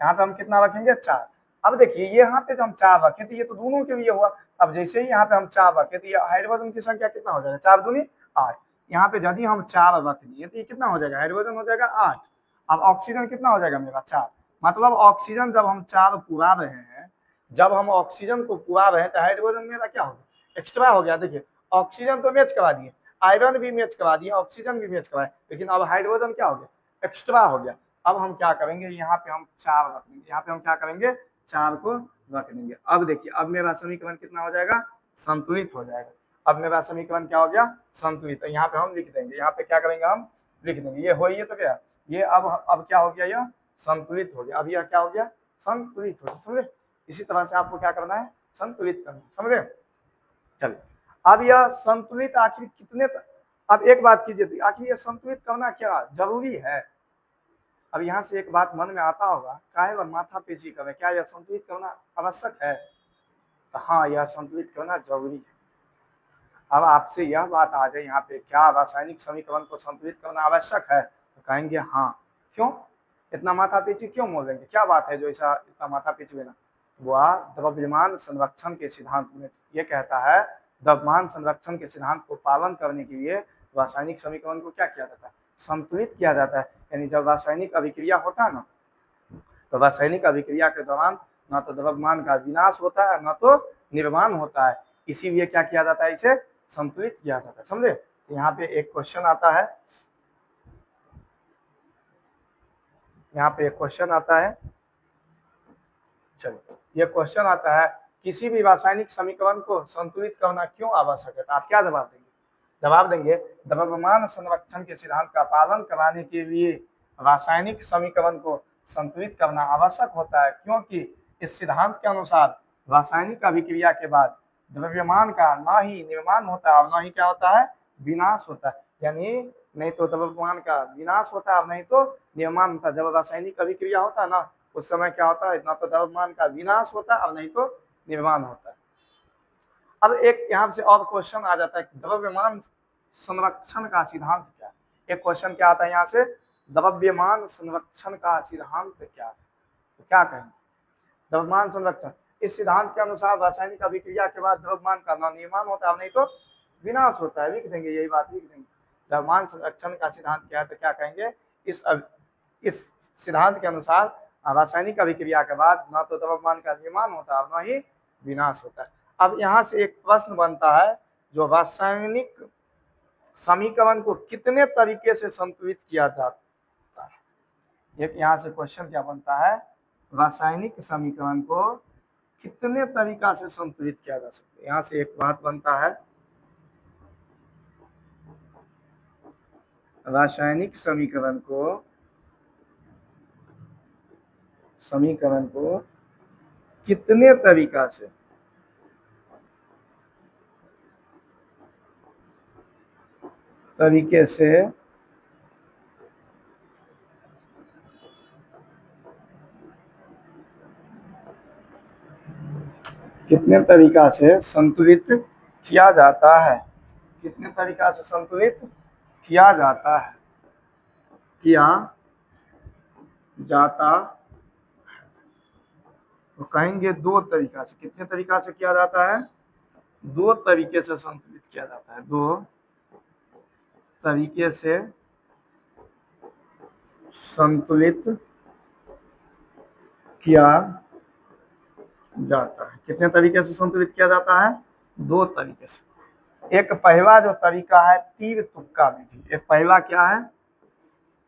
यहाँ पे हम कितना रखेंगे 4। अब देखिए यहाँ पे जो हम 4 रखें तो ये तो दोनों के लिए हुआ। अब जैसे ही यहाँ पे हम 4 रखें तो ये हाइड्रोजन की संख्या कितना हो जाएगा, 4 दूनी 8। यहाँ पे यदि हम 4 रख दिए तो ये कितना हो जाएगा, हाइड्रोजन हो जाएगा 8। अब ऑक्सीजन कितना हो जाएगा मेरा 4, मतलब ऑक्सीजन जब हम 4 पुरा रहे हैं, जब हम ऑक्सीजन को पुरा रहे हैं तो हाइड्रोजन मेरा क्या हो गया, एक्स्ट्रा हो गया। देखिए ऑक्सीजन तो मैच करा दिए, आयरन भी मैच करा दिए, ऑक्सीजन भी मैच कराए, लेकिन अब हाइड्रोजन क्या हो गया, एक्स्ट्रा हो गया। अब हम क्या करेंगे, यहाँ पे हम 4 रख देंगे, यहाँ पे हम क्या करेंगे 4 को रख देंगे। अब देखिए अब मेरा समीकरण कितना हो जाएगा, संतुलित हो जाएगा। अब मेरा समीकरण क्या हो गया, संतुलित। तो यहाँ पे हम लिख देंगे, यहाँ पे क्या करेंगे हम लिख देंगे, ये हो ये तो क्या ये अब क्या हो गया, यह संतुलित हो गया। अब यह क्या हो गया, संतुलित हो गया, समझे। इसी तरह से आपको क्या करना है, संतुलित करना, समझे। चलिए अब यह संतुलित आखिर कितने अब एक बात कीजिए, तो आखिर यह संतुलित करना क्या जरूरी है। अब यहाँ से एक बात मन में आता होगा, काहे वह माथा पेशी करें, क्या यह संतुलित करना आवश्यक है। तो हाँ, यह संतुलित करना जरूरी है। अब आपसे यह बात आ जाए यहाँ पे, क्या रासायनिक समीकरण को संतुलित करना आवश्यक है, तो कहेंगे हाँ। क्यों इतना माथा पीछी क्यों बोलेंगे, क्या बात है जो ऐसा इतना माथा पीछी लेना। वह द्रव्यमान संरक्षण के सिद्धांत में ये कहता है, द्रव्यमान संरक्षण के सिद्धांत को पालन करने के लिए रासायनिक समीकरण को क्या किया जाता है, संतुलित किया जाता है। यानी जब रासायनिक अभिक्रिया होता है ना, तो रासायनिक अभिक्रिया के दौरान न तो द्रव्यमान का विनाश होता है न तो निर्माण होता है, इसीलिए क्या किया जाता है, इसे संतुलित किया जाता है, समझे। यहाँ पे एक क्वेश्चन आता है, यहाँ पे एक क्वेश्चन आता है, चलिए ये क्वेश्चन आता है, किसी भी रासायनिक समीकरण को संतुलित करना क्यों आवश्यक है। तो आप क्या जवाब देंगे, जवाब देंगे द्रव्यमान संरक्षण के सिद्धांत का पालन कराने के लिए रासायनिक समीकरण को संतुलित करना आवश्यक होता है, क्योंकि इस सिद्धांत के अनुसार रासायनिक अभिक्रिया के बाद द्रव्यमान का न ही निर्माण होता है और न ही क्या होता है, विनाश होता है। यानी नहीं तो द्रव्यमान का विनाश होता है और नहीं तो निर्माण होता है। जब रासायनिक अभिक्रिया होता है ना, उस समय क्या होता है, ना तो द्रव्यमान का विनाश होता है और नहीं तो निर्माण होता है। अब एक यहाँ से और क्वेश्चन आ जाता है, द्रव्यमान संरक्षण का सिद्धांत क्या है। एक क्वेश्चन क्या आता है यहाँ से, द्रव्यमान संरक्षण का सिद्धांत क्या है, तो क्या कहेंगे, द्रव्यमान संरक्षण इस सिद्धांत के अनुसार रासायनिक अभिक्रिया के बाद द्रव्यमान का न निर्माण होता है नहीं तो विनाश होता है, लिख देंगे, यही बात लिख देंगे। द्रव्यमान संरक्षण का सिद्धांत क्या है, तो क्या कहेंगे, इस सिद्धांत के अनुसार रासायनिक अभिक्रिया के बाद न तो द्रव्यमान का निर्माण होता है न ही विनाश होता है। अब यहाँ से एक प्रश्न बनता है, जो रासायनिक समीकरण को कितने तरीके से संतुलित किया जाता है। एक यहाँ से क्वेश्चन क्या बनता है, रासायनिक समीकरण को कितने तरीका से संतुलित किया जा सकता है। यहाँ से एक बात बनता है, रासायनिक समीकरण को कितने तरीका से कितने तरीका से संतुलित किया जाता है, कितने तरीका से संतुलित किया जाता है, किया जाता तो कहेंगे 2 तरीका से। कितने तरीका से किया जाता है, 2 तरीके से संतुलित किया जाता है, 2 तरीके से संतुलित किया जाता है। कितने तरीके से संतुलित किया जाता है, 2 तरीके से। एक पहला जो तरीका है तीर तुक्का विधि, एक पहला क्या है,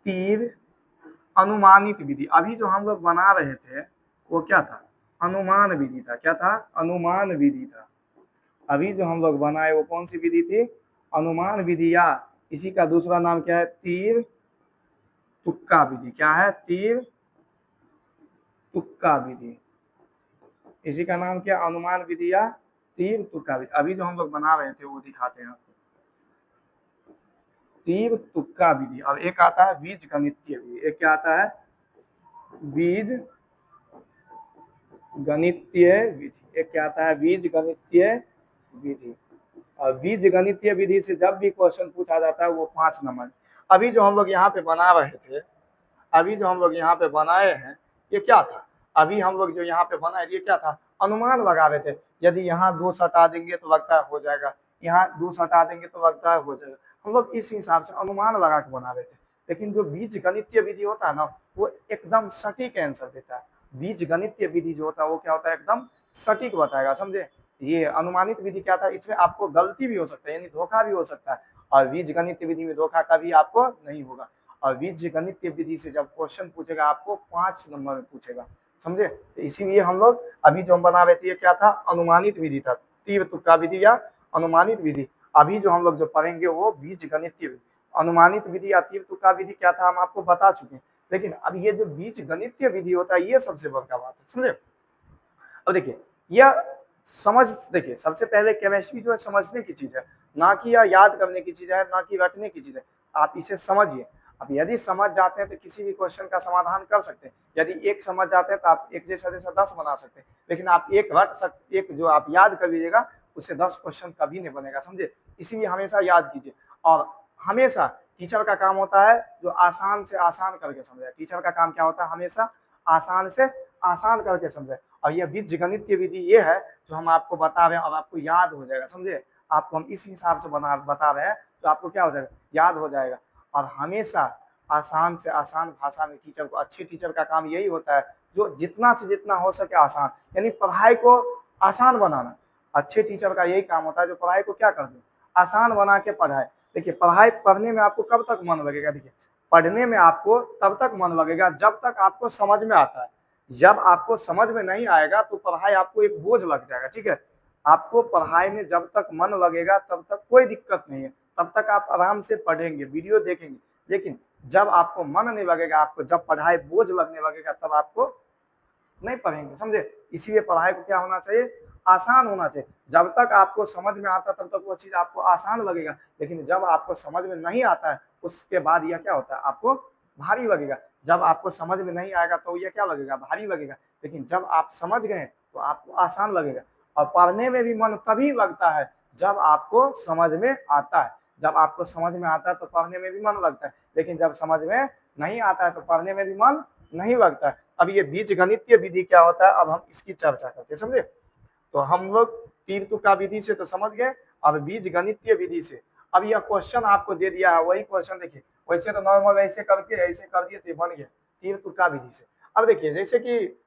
तीर अनुमानित विधि। अभी जो हम लोग बना रहे थे वो क्या था, अनुमान विधि था। क्या था, अनुमान विधि था। अभी जो हम लोग बनाए वो कौन सी विधि थी, अनुमान विधि, या इसी का दूसरा नाम क्या है, तीर तुक्का विधि। क्या है, तीर तुक्का विधि, इसी का नाम क्या, अनुमान विधि या तीर तुक्का विधि। अभी जो हम लोग बना रहे थे वो दिखाते हैं आपको, तीर तुक्का विधि। अब एक आता है बीज गणितीय विधि, एक क्या आता है, बीज गणितीय विधि, एक क्या आता है बीज गणितीय विधि। और बीज गणितीय विधि से जब भी क्वेश्चन पूछा जाता है वो 5 नंबर। अभी जो हम लोग यहाँ पे बना रहे थे, अभी जो हम लोग यहाँ पे बनाए हैं ये क्या था, अभी हम लोग जो यहाँ पे बनाए ये क्या था, अनुमान लगा रहे थे। यदि यहाँ 2 हटा देंगे तो लगता है हो जाएगा, यहाँ 2 हटा देंगे तो लगता है हो जाएगा, हम लोग इस हिसाब से अनुमान लगा के बना रहे थे। लेकिन जो बीज गणितीय विधि होता है ना वो एकदम सटीक आंसर देता है। बीज गणितीय विधि जो होता है वो क्या होता है, एकदम सटीक बताएगा, समझे। ये अनुमानित विधि क्या था, इसमें आपको गलती भी हो सकता है यानी धोखा भी हो सकता है, और बीज गणितीय विधि में धोखा कभी आपको नहीं होगा। और बीज गणितीय विधि से जब क्वेश्चन पूछेगा आपको 5 नंबर में पूछेगा, समझे। तो इसीलिए हम लोग अभी जो हम बना रहे थे ये क्या था, अनुमानित विधि था, तीर तुक्का विधि या अनुमानित विधि। अभी जो हम लोग जो पढ़ेंगे वो बीज गणितीय विधि। अनुमानित विधि या तीर तुक्का विधि क्या था हम आपको बता चुके हैं, लेकिन अब ये जो बीज गणितीय विधि होता है ये सबसे बड़का बात है, समझे। अब देखिए यह समझ, देखिए सबसे पहले केमिस्ट्री जो है समझने की चीज है, ना कि यह याद करने की चीज है, ना कि रटने की चीज है। आप इसे समझिए। अब यदि समझ जाते हैं तो किसी भी क्वेश्चन का समाधान कर सकते हैं। यदि एक समझ जाते हैं तो आप एक जैसा जैसा 10 बना सकते हैं, लेकिन आप एक रट सकते, एक जो आप याद कर लीजिएगा उससे 10 क्वेश्चन कभी नहीं बनेगा, समझे। इसीलिए हमेशा याद कीजिए। और हमेशा टीचर का काम होता है जो आसान से आसान करके समझाए। टीचर का काम क्या होता है, हमेशा आसान से आसान करके समझाए। और यह बीज गणित की विधि ये है जो हम आपको बता रहे हैं, और आपको याद हो जाएगा, समझे। आपको हम इस हिसाब से बता रहे हैं तो आपको क्या हो जाएगा, याद हो जाएगा। और हमेशा आसान से आसान भाषा में टीचर को, अच्छे टीचर का काम यही होता है जो जितना से जितना हो सके आसान, यानी पढ़ाई को आसान बनाना। अच्छे टीचर का यही काम होता है जो पढ़ाई को क्या कर दे, आसान बना के पढ़ाए। देखिए पढ़ाई पढ़ने में आपको कब तक मन लगेगा, देखिए पढ़ने में आपको तब तक मन लगेगा जब तक आपको समझ में आता है। जब आपको समझ में नहीं आएगा तो पढ़ाई आपको एक बोझ लग जाएगा, ठीक है। आपको पढ़ाई में जब तक मन लगेगा तब तक कोई दिक्कत नहीं है, तब तक आप आराम से पढ़ेंगे, वीडियो देखेंगे। लेकिन जब आपको मन नहीं लगेगा, आपको जब पढ़ाई बोझ लगने लगेगा तब आपको नहीं पढ़ेंगे, समझे। इसीलिए पढ़ाई को क्या होना चाहिए, आसान होना चाहिए। जब तक आपको समझ में आता तब तक वो चीज आपको आसान लगेगा, लेकिन जब आपको समझ में नहीं आता है उसके बाद यह क्या होता है, आपको भारी लगेगा। जब आपको समझ में नहीं आएगा तो यह क्या लगेगा, भारी लगेगा। लेकिन जब आप समझ गए तो आपको आसान लगेगा। और पढ़ने में भी मन तभी लगता है जब आपको समझ में आता है। जब आपको समझ में आता है तो पढ़ने में भी मन लगता है, लेकिन जब समझ में नहीं आता है तो पढ़ने में भी मन नहीं लगता है। अब ये बीज गणितीय विधि क्या होता है अब हम इसकी चर्चा करते हैं, समझे। तो हम लोग तीर तुक्का विधि से तो समझ गए, अब बीज गणितीय विधि से। अब यह क्वेश्चन आपको दे दिया है, वही क्वेश्चन देखिए, वैसे तो नॉर्मल ऐसे करके ऐसे कर दिए तो बन गया तीर तुक्का विधि से। अब देखिए जैसे कि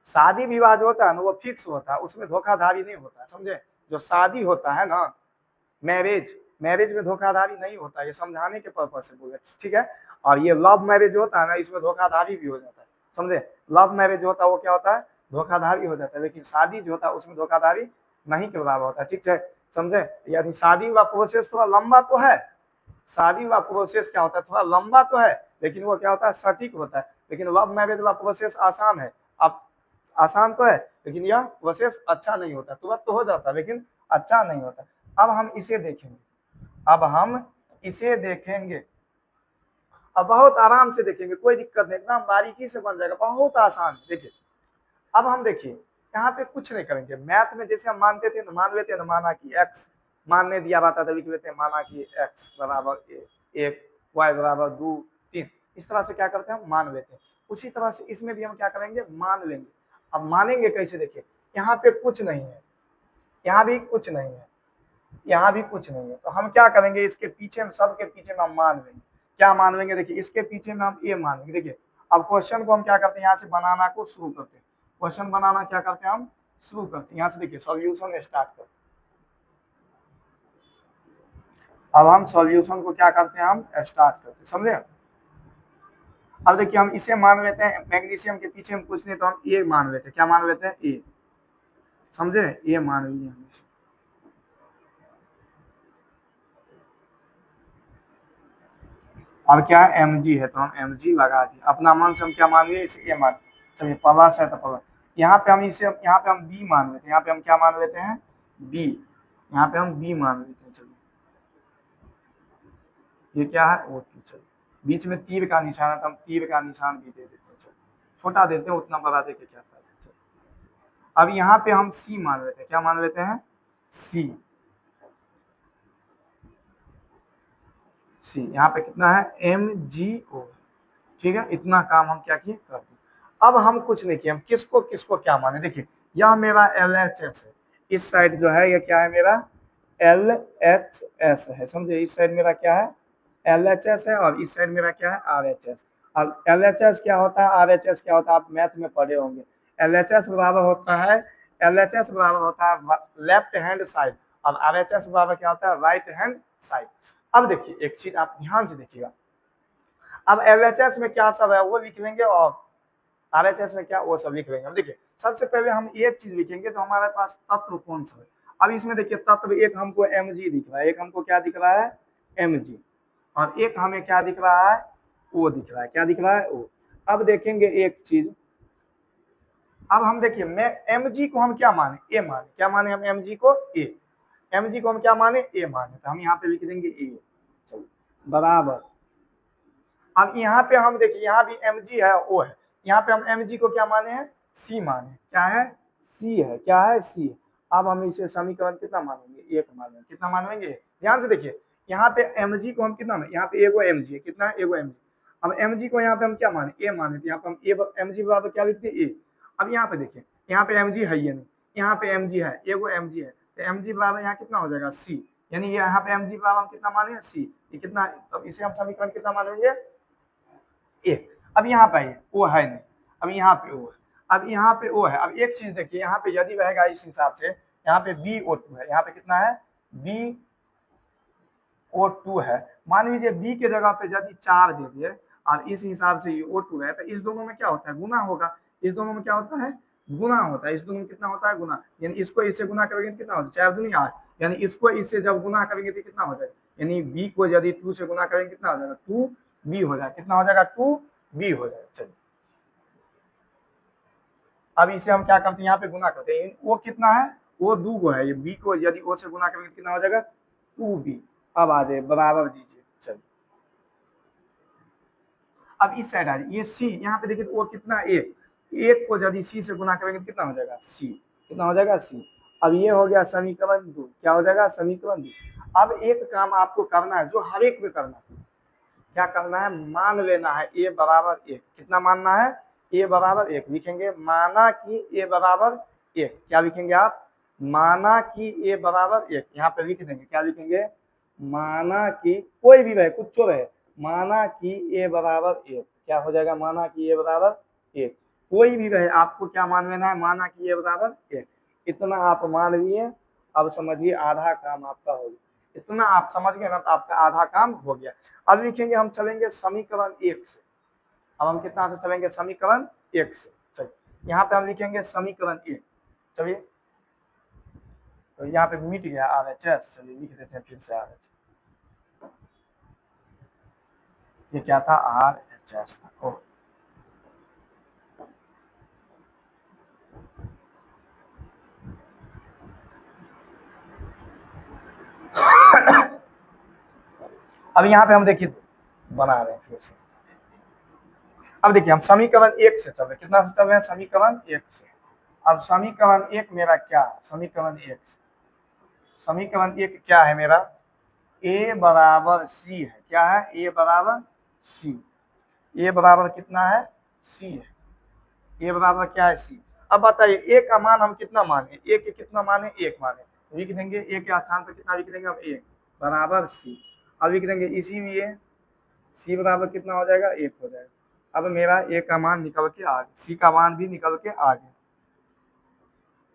शादी विवाह जो होता है ना वो फिक्स होता है, उसमें धोखाधड़ी नहीं होता है, समझे। जो शादी होता है ना, मैरिज, मैरिज में धोखाधड़ी नहीं होता है, ये समझाने के पर्पज से बोले, ठीक है। और ये लव मैरिज होता है ना इसमें धोखाधड़ी भी हो जाता है, समझे। लव मैरिज होता है वो क्या होता है, धोखाधड़ी हो जाता है। लेकिन शादी जो होता है उसमें धोखाधड़ी नहीं के बराबर होता है, ठीक है, समझे। यानी शादी का प्रोसेस थोड़ा लंबा तो है, शादी का प्रोसेस क्या होता है थोड़ा लंबा तो है, लेकिन वो क्या होता है सटीक होता है। लेकिन लव मैरिज का प्रोसेस आसान है, अब आसान तो है लेकिन यह प्रोसेस अच्छा नहीं होता, तुरंत तो हो जाता है लेकिन अच्छा नहीं होता। अब हम इसे देखेंगे, अब हम इसे देखेंगे, अब बहुत आराम से देखेंगे, कोई दिक्कत नहीं, एकदम बारीकी से बन जाएगा, बहुत आसान। देखिए अब हम देखिए यहाँ पे कुछ नहीं करेंगे। मैथ में जैसे हम मानते थे ना, मान लेते हैं ना, माना कि x मानने दिया रहता था, लिख लेते हैं माना कि x बराबर 1, y बराबर 2, 3, इस तरह से क्या करते हैं हम मान लेते हैं। उसी तरह से इसमें भी हम क्या करेंगे, मान लेंगे। अब मानेंगे कैसे, देखिए यहाँ पे कुछ नहीं है, यहाँ भी कुछ नहीं है, यहाँ भी कुछ नहीं है, तो हम क्या करेंगे, इसके पीछे में, सबके पीछे में हम मान लेंगे। क्या मान लेंगे, देखिए इसके पीछे में हम ये मान लेंगे। देखिए अब क्वेश्चन को हम क्या करते हैं, यहाँ से बनाना को शुरू करते हैं। क्वेश्चन बनाना क्या करते हैं हम, शुरू करते हैं। यहाँ से देखिए सॉल्यूशन स्टार्ट करते हैं। अब हम सॉल्यूशन को क्या करते हैं, हम स्टार्ट करते हैं, समझे। अब देखिए हम इसे मान लेते हैं, मैग्नीशियम के पीछे हम कुछ नहीं तो हम ये मान लेते हैं, क्या मान लेते हैं, ये, समझे, ये मान लिए हम इसे। अब क्या है, mg है तो हम mg लगा दिए, अपना मन से हम क्या मान लिए, इसे ए मान, चलिए प्लस है तो प्लस। यहाँ पे हम इसे, यहाँ पे हम b मान लेते हैं, यहाँ पे हम क्या मान लेते हैं, b, यहाँ पे हम b मान लेते हैं। चलिए ये क्या है, O2, चलिए बीच में तीर का निशान है तो हम तीर का निशान भी दे देते हैं। चलिए छोटा देते हैं, उतना बड़ा देके क्या फायदा। अब यहाँ पे हम सी मान लेते हैं, क्या मान लेते हैं, सी। सी यहाँ पे कितना है, MgO, ठीक है। इतना काम हम क्या किए, कर दिए। अब हम कुछ नहीं किए, हम किसको किसको क्या माने, देखिए यह मेरा LHS है, इस साइड जो है ये क्या है मेरा LHS है, समझे। इस साइड मेरा क्या है LHS है और इस साइड मेरा क्या है RHS। अब LHS क्या होता है, RHS क्या होता है, आप मैथ में पढ़े होंगे। LHS बराबर होता है, LHS बराबर होता है लेफ्ट हैंड साइड और RHS बराबर क्या होता है, राइट हैंड साइड। अब देखिए एक चीज आप ध्यान से देखिएगा, अब LHS में क्या सब है वो लिख लेंगे और RHS में क्या वो सब लिख लेंगे। देखिए सबसे पहले हम एक चीज लिखेंगे तो हमारे पास तत्व कौन सा है। अब इसमें देखिए तत्व एक हमको Mg दिख रहा है, एक हमको क्या दिख रहा है Mg, और एक हमें क्या दिख रहा है O दिख रहा है, क्या दिख रहा है O। अब देखेंगे एक चीज, अब हम देखिए मैं Mg को हम क्या माने, A माने, क्या माने हम Mg को A, Mg को हम क्या माने A माने, तो हम यहाँ पे लिख देंगे A बराबर। अब यहाँ पे हम देखिए यहाँ भी Mg है O है, यहाँ पे हम Mg को क्या माने हैं C माने, क्या है C है, क्या है C। अब हम इसे समीकरण कितना मानेंगे, एक मानेंगे, कितना मानेंगे, ध्यान से देखिए यहाँ पे Mg को हम कितना माने, यहाँ पे एगो Mg है, कितना है एगो Mg। अब Mg को यहाँ पे हम क्या माने A माने, तो यहाँ पे हम Mg बराबर क्या लिखते हैं A। अब यहाँ पे देखिए यहाँ पे Mg है ये नहीं, यहाँ पे Mg है, एगो Mg है, तो Mg बराबर यहाँ कितना हो जाएगा C, यानी यहाँ पे Mg बराबर हम कितना माने C, ये कितना, अब इसे हम समीकरण कितना मानेंगे एक। अब यहाँ पे आइए ओ है नहीं, अब यहाँ पे ओ है, अब यहाँ पे ओ है। अब एक चीज देखिए यहाँ पे यदि रहेगा इस हिसाब से, यहाँ पे BO2 है, यहाँ पे कितना है BO2 है, मान लीजिए B के जगह पे यदि 4 दे दिए और इस हिसाब से ये O2 है, तो इस दोनों में क्या होता है गुना होगा, इस दोनों में क्या होता है गुना होता है, इस दोनों में कितना होता है गुना, यानी इसको इससे गुना करेंगे कितना होता है 4 दूनी 8, यानी इसको इससे जब गुना करेंगे तो कितना हो जाएगा, यानी B को यदि 2 से गुना करेंगे कितना हो जाएगा 2B हो जाएगा, कितना हो जाएगा 2B हो जाएगा। चलिए अब इसे हम क्या करते हैं यहाँ पे गुना करते हैं, वो कितना है वो 2 को है, ये B को यदि O से गुना करेंगे कितना हो जाएगा 2B। अब आ जाए बराबर दीजिए, चलिए अब इस साइड आ जाए, ये C यहाँ पे देखिए वो कितना एक को यदि C से गुना करेंगे तो कितना हो जाएगा C, कितना हो जाएगा C। अब ये हो गया समीकरण 2, क्या हो जाएगा समीकरण 2। अब एक काम आपको करना है जो हर एक में करना है, क्या करना है मान लेना है A बराबर 1, कितना मानना है A बराबर 1, लिखेंगे माना कि A बराबर 1, क्या लिखेंगे आप माना कि A बराबर 1, यहाँ पे लिख देंगे क्या लिखेंगे माना कि कोई भी रहे कुछ रहे, माना कि A बराबर 1, क्या हो जाएगा माना कि A बराबर 1, कोई भी रहे आपको क्या मान लेना है माना कि A बराबर 1, इतना आप मान लिए। अब समझिए आधा काम आपका हो गया, इतना आप समझ गए ना तो आपका आधा काम हो गया। अब लिखेंगे हम चलेंगे समीकरण 1 से, अब हम कितना से चलेंगे समीकरण 1 से, चलिए यहाँ पे हम लिखेंगे समीकरण 1, चलिए तो यहाँ पे मिट गया RHS, चलिए लिख देते हैं फिर से RHS, ये क्या था RHS था। ओ अब यहाँ पे हम देखिए बना रहे हैं फिर से, अब देखिए हम समीकरण 1 से चल रहे, कितना से चल रहे हैं समीकरण 1 से। अब समीकरण 1 मेरा क्या है, समीकरण 1 समीकरण 1 क्या है मेरा A बराबर C है, क्या है A बराबर C, A बराबर कितना है C है, A बराबर क्या है C। अब बताइए A का मान हम कितना माने, A के कितना माने 1 माने, लिख देंगे A के स्थान पर कितना लिख देंगे अब 1 बराबर C। अब लिख देंगे इसीलिए C बराबर कितना हो जाएगा 1 हो जाएगा। अब मेरा A का मान निकल के आ गया, C का मान भी निकल के आ गया।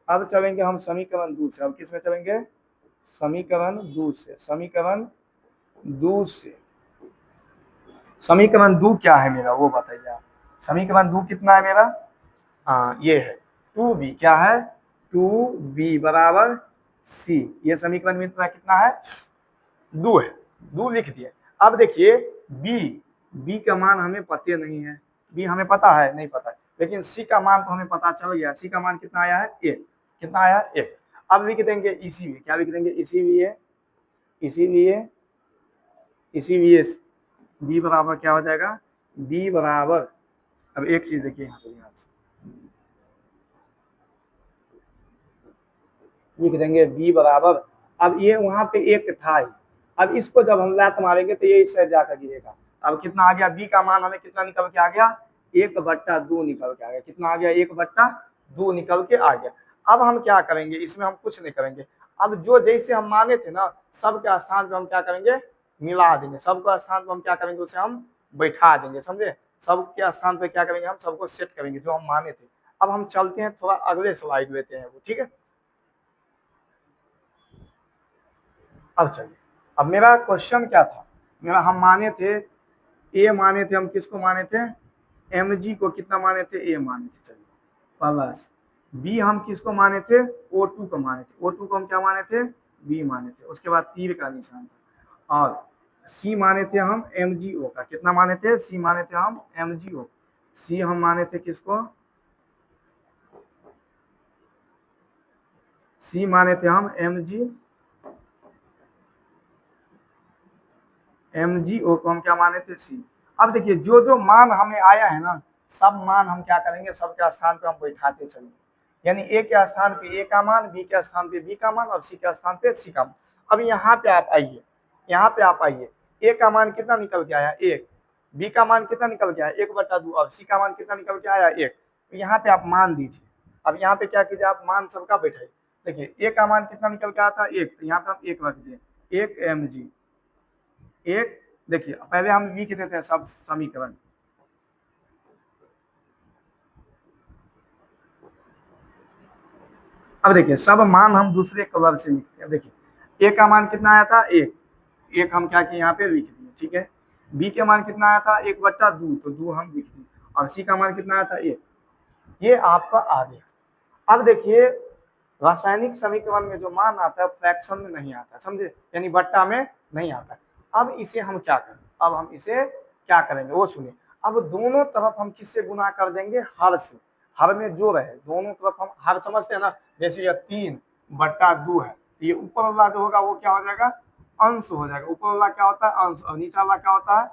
अब चलेंगे हम समीकरण 2 से, अब किस में चलेंगे समीकरण 2 से, समीकरण 2 से, समीकरण 2 क्या है मेरा वो बताइए आप, समीकरण 2 कितना है मेरा, हाँ ये है 2B, क्या है 2B बराबर C, ये समीकरण में कितना है 2 है, 2 लिख दिए। अब देखिए B का मान हमें पता नहीं है, B हमें पता है नहीं पता है, लेकिन C का मान तो हमें पता चल गया, C का मान कितना आया है 1, कितना आया है 1। अब लिख देंगे इसीलिए, क्या लिख देंगे इसीलिए, इसीलिए इसीलिए B बराबर क्या हो जाएगा B बराबर, अब एक चीज देखिए यहाँ पे ध्यान से, लिख देंगे बी बराबर, अब ये वहां पे एक था ही, अब इसको जब हम लात मारेंगे तो ये इस साइड जाकर गिरेगा। अब कितना आ गया, बी का मान हमें कितना निकल के आ गया, 1/2 निकल के आ गया। कितना आ गया, 1/2 निकल के आ गया। अब हम क्या करेंगे, इसमें हम कुछ नहीं करेंगे। अब जो जैसे हम माने थे ना, सबके स्थान पे हम क्या करेंगे, मिला देंगे। सबके स्थान पे हम क्या करेंगे, उसे हम बैठा देंगे, समझे। सबके स्थान पे क्या करेंगे, हम सबको सेट करेंगे जो हम माने थे। अब हम चलते हैं थोड़ा अगले स्लाइड लेते हैं वो, ठीक है। अब चलिए, अब मेरा क्वेश्चन क्या था, मेरा हम माने थे ए माने थे, हम किसको माने थे, mg को कितना माने थे, ए माने थे। चलिए प्लस बी हम किसको माने थे, O2 को माने थे। O2 को हम क्या माने थे, बी माने थे। उसके बाद तीर का निशान था। और सी माने थे हम MgO का, कितना माने थे, सी माने थे हम MgO। सी हम माने थे किसको, सी माने थे हम MgO को हम क्या माने थे, सी। अब देखिए जो जो मान हमें आया है ना, सब मान हम क्या करेंगे, सबके स्थान पे हम बैठाते चलेंगे। यानी ए के स्थान पे ए का मान, बी के स्थान पे बी का मान, और सी के स्थान पे सी का मान। अब यहाँ पे आप आइए, यहाँ पे आप आइए, ए का मान कितना निकल के आया, 1। बी का मान कितना निकल के आया, 1/2। और सी का मान कितना निकल के आया, 1। तो यहाँ पे आप मान दीजिए। अब यहाँ पे क्या कीजिए, आप मान सबका बैठाइए। देखिए ए का मान कितना निकल के आता है, 1। तो यहाँ पे हम 1 रख दिए, 1 mg। एक, देखिए पहले हम लिख देते हैं सब समीकरण। अब देखिए सब मान हम दूसरे कलर से लिखते हैं। देखिए ए का मान कितना आया था, 1। एक हम क्या किए, यहाँ पे लिख दिए, ठीक है। बी के मान कितना आया था, 1/2, तो 2 हम लिख दिए। और सी का मान कितना आया था, 1। ये आपका आ गया। अब देखिए रासायनिक समीकरण में जो मान आता है फ्रैक्शन में नहीं आता, समझे, यानी बट्टा में नहीं आता। अब इसे हम क्या करें, अब हम इसे क्या करेंगे वो सुनिए। अब दोनों तरफ हम किससे गुना कर देंगे, हर से। हर में जो रहे दोनों तरफ हम हर समझते हैं ना, जैसे ये 3/2 है, तो ये ऊपर वाला जो होगा वो क्या हो जाएगा, अंश हो जाएगा। ऊपर वाला क्या होता है, अंश, और नीचा वाला क्या होता है,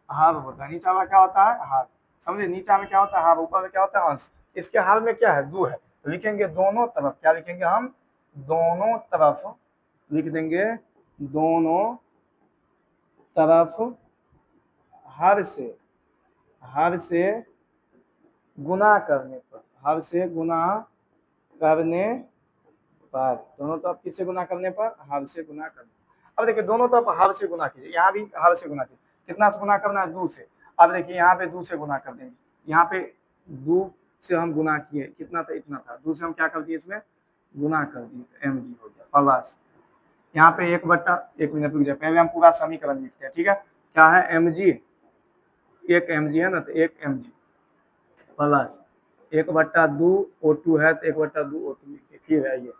हर होता है। नीचा वाला क्या होता है, हर, समझे। नीचा में क्या होता है, हर, ऊपर में क्या होता है, अंश। इसके हर में क्या है, 2 है। लिखेंगे दोनों तरफ, क्या लिखेंगे हम, दोनों तरफ लिख देंगे, दोनों तरफ हर से गुना करने पर, हर से गुना करने पर, दोनों तरफ किससे गुना करने पर, हर से गुना करने। अब देखिए दोनों तरफ हर से गुना कीजिए, यहाँ भी हर से गुना कीजिए। कितना से गुना करना है, 2 से। अब देखिए यहाँ पे 2 से गुना कर देंगे, यहाँ पे 2 से हम गुना किए, कितना था, इतना था। 2 से हम क्या कर दिए, इसमें गुना कर दिए, तो mg हो गया प्लस, यहाँ पे 1 मिनट रुक जाए, पहले हम पूरा समीकरण लिखते हैं, ठीक है। क्या है, mg, 1 mg है ना, तो 1 mg प्लस 1/2 O2 है, तो 1/2 O2 लिखिए। फिर है ये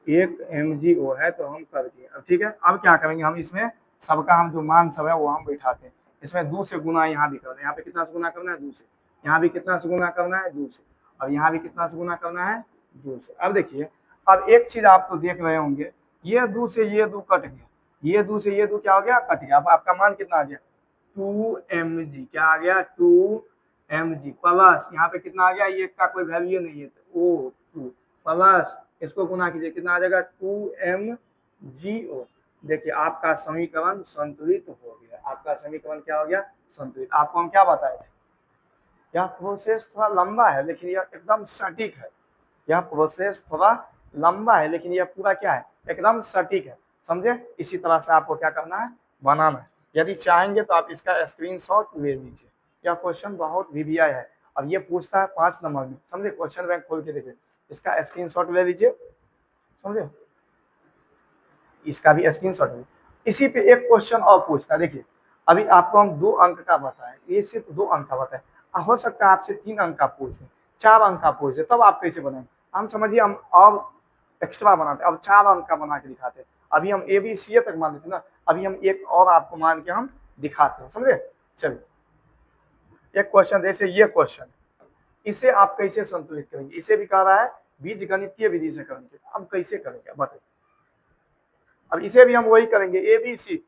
1 MgO है, तो हम कर दिए। अब ठीक है, अब क्या करेंगे, हम इसमें सबका हम जो मान सब है वो हम बैठाते हैं। इसमें 2 से गुना यहाँ भी करना है, यहाँ पे कितना से गुना करना है, 2 से। यहाँ भी कितना से गुना करना है, 2 से। और यहाँ भी कितना से गुना करना है, 2 से। अब देखिए, अब एक चीज आप तो देख रहे होंगे, ये 2 से ये 2 कट गया, ये 2 से ये 2 क्या हो गया, कट गया। अब आपका मान कितना आ गया, 2 mg। क्या आ गया, 2 mg प्लस, यहाँ पे कितना आ गया, ये का कोई वैल्यू नहीं है, तो O2 प्लस, इसको गुना कीजिए, कितना आ जाएगा, 2 MgO। देखिए आपका समीकरण संतुलित हो गया। आपका समीकरण क्या हो गया, संतुलित। आपको हम क्या बताए थे, यह प्रोसेस थोड़ा लंबा है लेकिन यह एकदम सटीक है। यह प्रोसेस थोड़ा लंबा है लेकिन यह पूरा क्या है, एकदम सटीक है, समझे। इसी तरह से आपको क्या करना है, बनाना है। यदि चाहेंगे तो आप इसका स्क्रीनशॉट ले लीजिए। यह क्वेश्चन बहुत वीवीआई है। अब ये पूछता है 5 नंबर में, समझे। क्वेश्चन बैंक खोल के देखिए, इसका स्क्रीनशॉट ले लीजिए, समझे। इसका भी स्क्रीनशॉट ले। इसी पे एक क्वेश्चन और पूछता है, देखिए अभी आपको हम 2 अंक का बताएं, ये सिर्फ 2 अंक का बताएं। हो सकता है आपसे 3 अंक का पूछ दें, 4 अंक का पूछ दे, तब आप कैसे बनाएंगे। हम समझिए हम और एक्स्ट्रा बनाते, अब 4 अंक का बना के दिखाते। अभी हम ABCA तक मान लेते ना, अभी हम एक और आपको मान के हम दिखाते हैं, समझे। चलिए एक क्वेश्चन जैसे ये क्वेश्चन, इसे आप कैसे संतुलित करेंगे। इसे भी कह रहा है बीज गणितीय विधि से करेंगे, अब कैसे करेंगे बताइए। अब इसे भी हम वही करेंगे, ABC,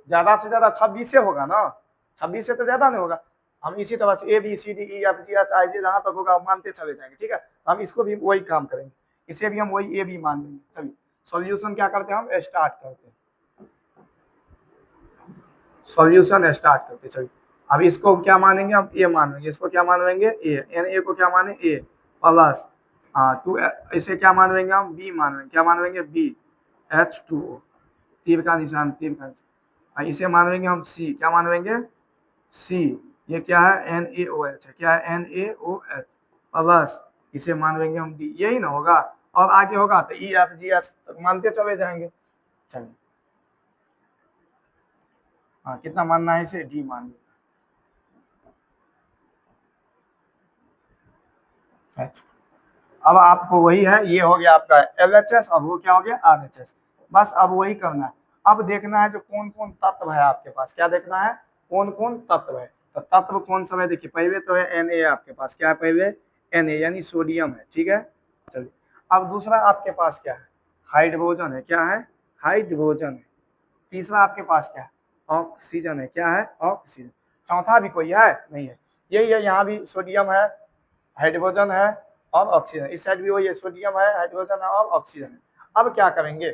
ज्यादा से ज्यादा 26 से होगा ना, 26 से तो ज्यादा नहीं होगा। हम इसी तरह से ABCDEFGHIJ जहां तक होगा मानते चले जाएंगे, ठीक है। हम इसको भी वही काम करेंगे। इसे भी हम वही ए बी मान लेंगे। चलिए सॉल्यूशन क्या करते हैं, हम स्टार्ट करते हैं, सॉल्यूशन स्टार्ट करते हैं। चलिए अब इसको क्या मानेंगे, हम ए मानेंगे, इसको क्या मानेंगे ए, एन ए को क्या माने ए प्लस टू, इसे क्या मानेंगे हम बी मानेंगे, क्या मानेंगे बी H2O, तीर का निशान, तीर का निशान, इसे मानेंगे हम सी, क्या मानेंगे सी, ये क्या है NaOH है, क्या है NaOH प्लस इसे मानेंगे हम डी, यही ना होगा, और आगे होगा तो EFGH मानते चले जाएंगे। चलिए हाँ कितना मानना है इसे, डी मान लेना। अब आपको वही है, ये हो गया आपका LHS, अब वो क्या हो गया RHS, बस अब वही करना है। अब देखना है जो कौन कौन तत्व है आपके पास, क्या देखना है कौन कौन तत्व है, तो तत्व कौन सा है, देखिए पहले तो है Na आपके पास, क्या है पहले Na यानी सोडियम है, ठीक है। चलिए अब दूसरा आपके पास क्या है, हाइड्रोजन है, क्या है हाइड्रोजन है। तीसरा आपके पास क्या है, ऑक्सीजन है, क्या है ऑक्सीजन। चौथा भी कोई है नहीं है, यही है, यहाँ भी सोडियम है, हाइड्रोजन है और ऑक्सीजन, इस साइड भी वही है, सोडियम है, हाइड्रोजन है और ऑक्सीजन है। अब क्या करेंगे,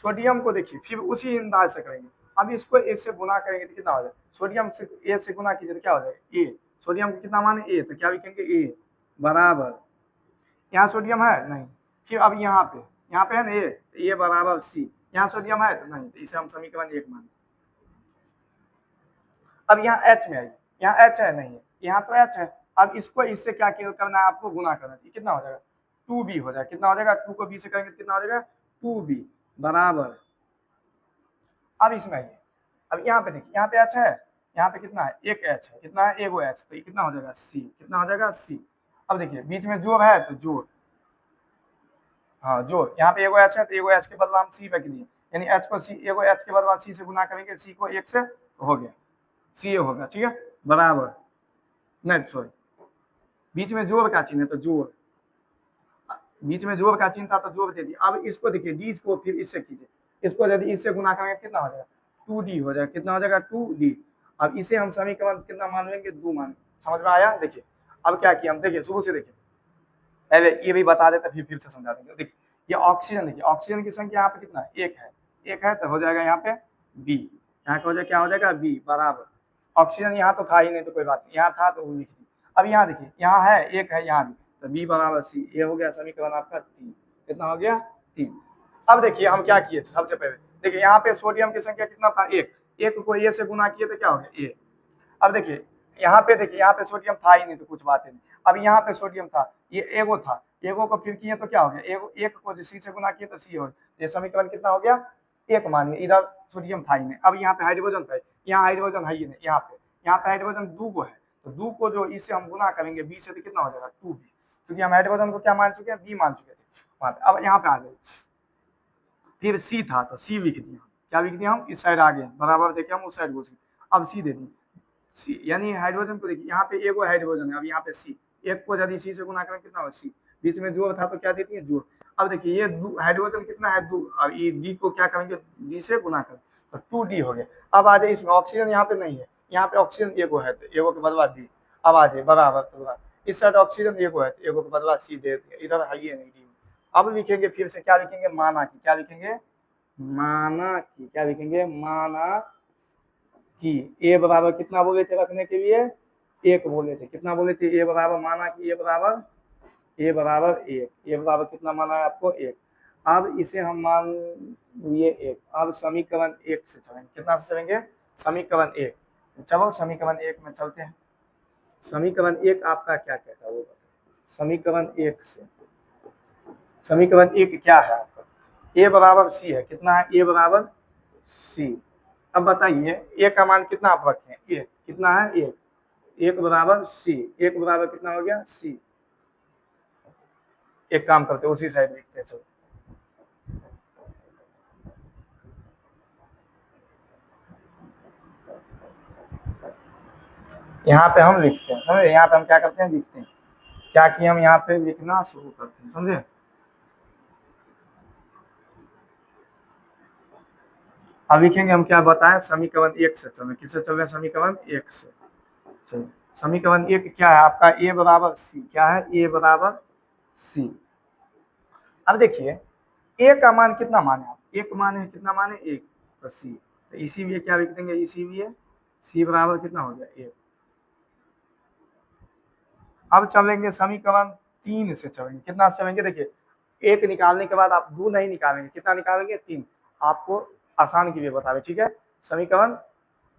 सोडियम को देखिए फिर उसी अंदाज से करेंगे, अब इसको ए से गुना करेंगे तो कितना हो जाएगा, सोडियम से ए से गुना कीजिए तो क्या हो जाएगा ए, सोडियम को कितना माने ए, तो क्या लिखेंगे ए बराबर, यहाँ सोडियम है नहीं, फिर अब यहाँ पे है ना ए, तो ए बराबर सी, यहाँ सोडियम है तो नहीं, तो इसे हम समीकरण 1 माने। अब यहाँ H में आइए, यहाँ H है नहीं है, यहाँ तो H है, अब इसको इससे क्या करना है आपको, गुना करना चाहिए, कितना हो जाएगा 2b हो जाएगा, कितना हो जाएगा 2 को b से करेंगे तो कितना हो जाएगा 2b बराबर। अब इसमें आइए, अब यहाँ पे देखिए, यहाँ पे H है, यहाँ पे कितना है एक H है, कितना है एगो H, तो ये कितना हो जाएगा C, कितना हो जाएगा C। अब देखिए बीच में जोड़ है तो जोड़, हाँ जोड़, यहाँ पे एगो H है तो एगो H के बदला हम C रख दिए, यानी H को C, एगो H के बदला C से गुना करेंगे, C को 1 से तो हो गया C होगा, ठीक है बराबर, नहीं सॉरी बीच में जोड़ का चिन्ह है तो जोड़, बीच में जोड़ का चिन्ह था तो जोड़ दे दिया। अब इसको देखिए डी को फिर इससे कीजिए, इसको यदि इससे गुना करेंगे कितना हो जाएगा 2d हो जाएगा, कितना हो जाएगा 2d। अब इसे हम समीकरण कितना मान लेंगे 2 मान, समझ में आया। देखिए अब क्या किया हम, देखिए शुरू से देखिए, पहले ये भी बता देते फिर से समझा देंगे। देखिए ये ऑक्सीजन, देखिए ऑक्सीजन की संख्या यहाँ पे कितना है एक है तो हो जाएगा यहाँ पे बी, यहाँ का हो जाएगा क्या हो जाएगा बी बराबर, ऑक्सीजन यहाँ तो था ही नहीं तो कोई बात नहीं, यहाँ था तो वो लिख दी। अब यहाँ देखिए यहाँ है एक है यहाँ भी, तो बी बराबर सी, ये हो गया समीकरण आपका 3, कितना हो गया 3। अब देखिए हम क्या किए सबसे पहले, देखिए यहाँ पे सोडियम की संख्या कितना था एक को ए से गुना किए तो क्या हो गया ए। अब देखिए यहाँ पे, देखिए यहाँ पे सोडियम था ही नहीं तो कुछ बात नहीं, अब यहाँ पे सोडियम था, ये एगो था, एगो को फिर किए तो क्या हो गया एगो, एक को सी से गुना किए तो सी हो गया, ये समीकरण कितना हो गया एक मानिए, इधर सोडियम था ही नहीं। अब यहाँ पे हाइड्रोजन था, यहाँ हाइड्रोजन है ही नहीं, यहाँ पे हाइड्रोजन 2 को है, तो 2 को जो इससे हम गुना करेंगे बी से तो कितना हो जाएगा 2b, क्योंकि हम हाइड्रोजन को क्या मान चुके हैं बी मान चुके थे। अब यहाँ पे आ जाए, फिर सी था तो सी लिख दिया, क्या लिख दिया हम इस साइड आ गए बराबर, देखिए हम उस साइड घुस गए, अब सी दे दी सी, यानी हाइड्रोजन को देखिए यहाँ पे एगो हाइड्रोजन है, अब यहाँ पे सी, एक को यदि सी से गुना करें कितना हो सी, बीच में जोड़ था तो क्या देती है जोड़। अब देखिए ये हाइड्रोजन कितना है 2, अब ये डी को क्या करेंगे डी से गुना करें तो 2d हो गया। अब आ जाए इसमें ऑक्सीजन यहाँ पे नहीं है, यहाँ पे ऑक्सीजन एगो है तो एगो के बदला डी, अब आ जाए बराबर तो इस साइड ऑक्सीजन एगो है तो एगो के बदला सी दे दिया, इधर है नहीं डी। अब लिखेंगे फिर से क्या लिखेंगे माना की, क्या लिखेंगे माना की, क्या लिखेंगे माना कि ए बराबर कितना बोले थे रखने के लिए एक बोले थे, कितना बोले थे ए बराबर, माना कि ए बराबर एक, ए बराबर कितना माना है आपको एक। अब इसे हम मान लिए एक, अब समीकरण 1 से चलेंगे, कितना से चलेंगे समीकरण 1, चलो समीकरण 1 में चलते हैं। समीकरण 1 आपका क्या कहता है वो समीकरण 1 से, समीकरण 1 क्या है आपका ए बराबर सी है, कितना है ए बराबर सी। अब बताइए ए का मान कितना आप रखें, ए कितना है एक बराबर सी, एक बराबर कितना हो गया सी। एक काम करते उसी साइड लिखते हैं, चलो यहाँ पे हम लिखते हैं, समझे, यहाँ पे हम क्या करते हैं लिखते हैं, क्या कि हम यहाँ पे लिखना शुरू करते हैं, समझे। अब लिखेंगे हम क्या बताएं समीकरण 1 से चल, किससे चल रहे हैं समीकरण 1 से। चलिए समीकरण 1 क्या है आपका ए बराबर सी, क्या है ए बराबर सी। अब देखिए ए का मान कितना मान है, आप एक मान है, कितना मान है एक, तो सी, तो इसीलिए क्या लिख देंगे, इसीलिए सी बराबर कितना हो गया एक। अब चलेंगे समीकरण 3 से चलेंगे, कितना से चलेंगे, देखिए एक निकालने के बाद आप दो नहीं निकालेंगे, कितना निकालेंगे 3, आपको आसान के लिए बतावे, ठीक है। समीकरण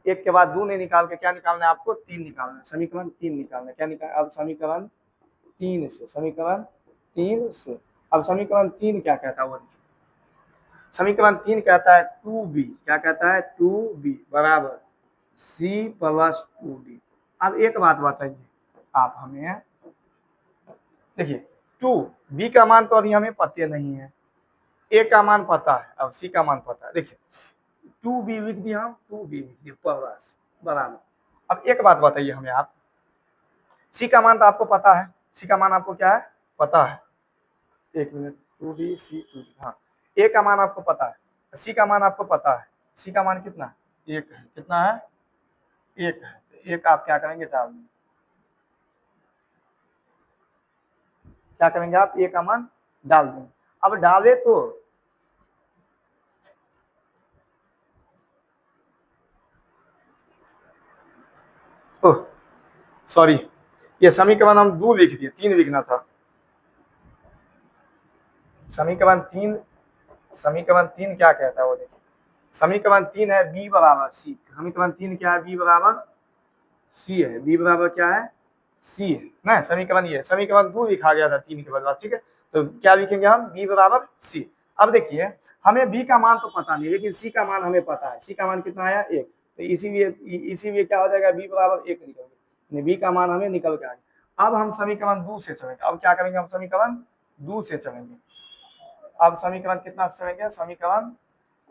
एक के बाद दो नहीं निकाल के क्या निकालना है आपको, 3 निकालना है, समीकरण 3 निकालना है, क्या निकाल, अब समीकरण 3 से, समीकरण 3 से, अब समीकरण 3 क्या कहता है वो देखिए, समीकरण 3 कहता है 2b, क्या कहता है 2b बराबर c प्लस 2d। अब एक बात बताइए आप हमें, देखिए 2 b का मान तो अभी हमें पता नहीं है, a का मान पता है, अब c का मान पता है, देखिए 2b लिख दिया हम, 2b लिख दिया प्लस बराबर। अब एक बात बताइए हमें आप, c का मान तो आपको पता है, c का मान आपको क्या है पता है, एक मिनट, 2b c 2d, हाँ a का मान आपको पता है, c का मान आपको पता है, c का मान कितना है एक है, कितना है एक है, तो एक आप क्या करेंगे डाल देंगे, क्या करेंगे आप ए का मान डाल देंगे। अब डाले तो ओह सॉरी, ये समीकरण हम 2 लिख दिए, 3 लिखना था, समीकरण 3, समीकरण 3 क्या कहता है वो देखिए, समीकरण 3 है b बराबर c, समीकरण 3 क्या है b बराबर c है, b बराबर क्या है c है ना, समीकरण ये समीकरण 2 लिखा गया था 3 के बदला, ठीक है, तो क्या लिखेंगे हम b बराबर c। अब देखिए हमें b का मान तो पता नहीं, लेकिन c का मान हमें पता है, c का मान कितना आया एक, तो इसीलिए क्या हो जाएगा b बराबर एक निकल गया, b का मान हमें निकल के आ गया। अब हम समीकरण 2 से चलेंगे, अब क्या करेंगे हम समीकरण 2 से चलेंगे, अब समीकरण कितना से चलेंगे, समीकरण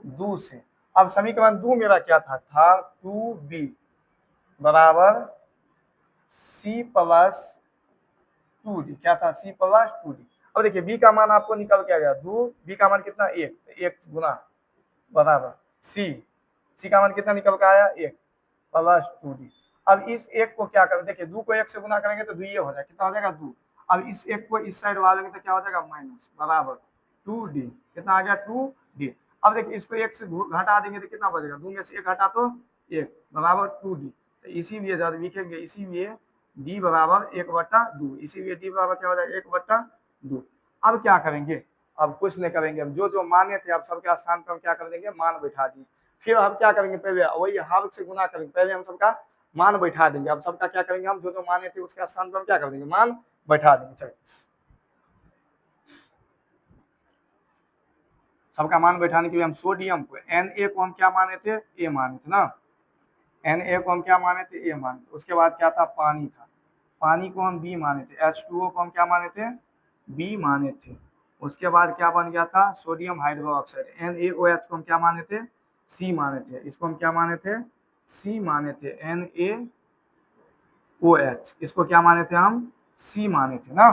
2 से, अब समीकरण 2 मेरा क्या था 2b बराबर c प्लस 2d, क्या था c प्लस 2d। अब देखिए b का मान आपको निकल के आ गया 2, b का मान कितना एक, तो एक गुना बराबर c का मान कितना निकल के आया एक प्लस 2d। अब इस एक को क्या करें, देखिए 2 को 1 से गुना करेंगे तो 2 ये हो जाएगा, कितना हो जाएगा 2, अब इस एक को इस साइड वालेंगे तो क्या हो जाएगा माइनस बराबर 2d, कितना आ गया 2d। अब देखिए इसको 1 से घटा देंगे तो कितना बचेगा, 2 में से 1 घटा तो 1 बराबर 2d, तो इसीलिए जब लिखेंगे इसीलिए d बराबर 1/2, इसीलिए d बराबर क्या हो जाएगा 1/2। अब क्या करेंगे, अब कुछ नहीं करेंगे, अब जो जो माने थे अब सबके स्थान पर हम क्या कर देंगे मान बैठा दिए, फिर हम क्या करेंगे पहले वही हर से गुना करेंगे, पहले हम सबका मान बैठा देंगे, अब सबका क्या करेंगे हम जो जो माने थे उसके स्थान पर हम क्या कर देंगे मान बैठा देंगे। चलिए सबका मान बैठाने के लिए हम सोडियम को Na को हम क्या माने थे ए माने थे ना, Na को हम क्या माने थे ए माने थे, उसके बाद क्या था पानी था, पानी को हम बी माने थे, H2O को हम क्या माने थे बी माने थे, उसके बाद क्या बन गया था सोडियम हाइड्रोक्साइड NaOH को हम क्या माने थे सी माने थे, इसको हम क्या माने थे सी माने थे NaOH, इसको क्या माने थे हम सी माने थे ना,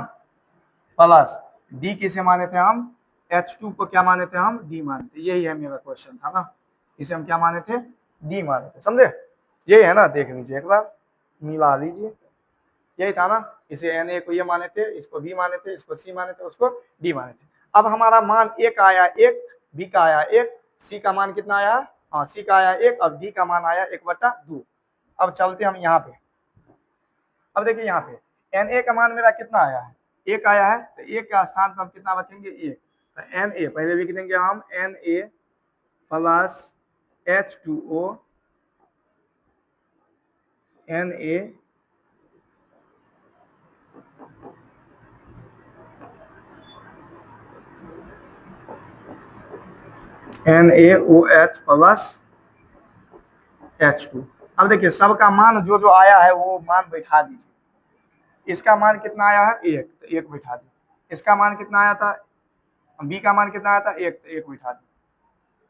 प्लस डी किसे माने थे हम H2 को क्या माने थे हम डी माने थे, यही है मेरा क्वेश्चन था ना, इसे हम क्या माने थे डी माने थे, समझे, यही है ना, देख लीजिए एक बार मिला लीजिए, यही था ना, इसे Na को ये माने थे, इसको बी माने थे, इसको सी माने थे, उसको डी माने थे। अब हमारा मान एक आया एक, बी का आया एक, सी का मान कितना आया, हाँ सी का आया एक, और डी का मान आया 1/2। अब चलते हम यहाँ पे, अब देखिए यहाँ पे Na का मान मेरा कितना आया है एक आया है, तो एक के स्थान पर हम कितना रखेंगे एक, तो Na पहले लिख देंगे हम Na plus H2O Na NaOH plus H2। अब देखिए सबका मान जो जो आया है वो मान बैठा दीजिए, इसका मान कितना आया है एक, तो एक बैठा दी, इसका मान कितना आया था बी का मान कितना आया था एक, तो एक बैठा दी,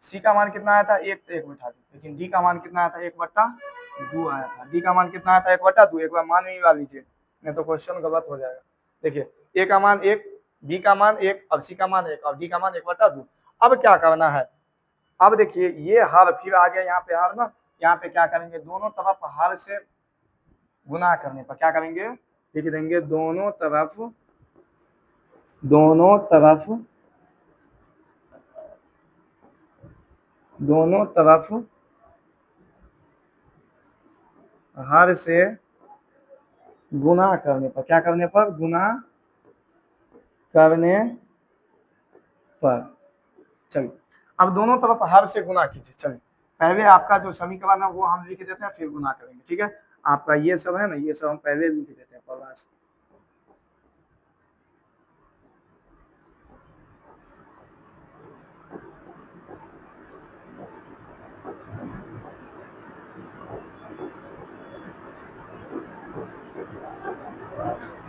सी का मान कितना आया था एक, तो एक बैठा दी, लेकिन डी का मान कितना आया था 1/2 आया था, डी का मान कितना आया था 1/2, एक बार मान मिला लीजिए नहीं तो क्वेश्चन गलत हो जाएगा। देखिए ए का मान एक, बी का मान एक, और सी का मान एक, और डी का मान 1/2। अब क्या करना है, अब देखिए ये हर फिर आ गया यहाँ पे हर ना, यहाँ पे क्या करेंगे दोनों तरफ हर से गुना करने पर क्या करेंगे लिख देंगे दोनों तरफ दोनों तरफ हर से गुना करने पर, क्या करने पर, गुना करने पर। चलिए अब दोनों तरफ हर से गुना कीजिए। चलिए पहले आपका जो समीकरण है वो हम लिख देते हैं, फिर गुना करेंगे, ठीक है। आपका ये सब है ना, ये सब हम पहले लिख देते हैं प्लस।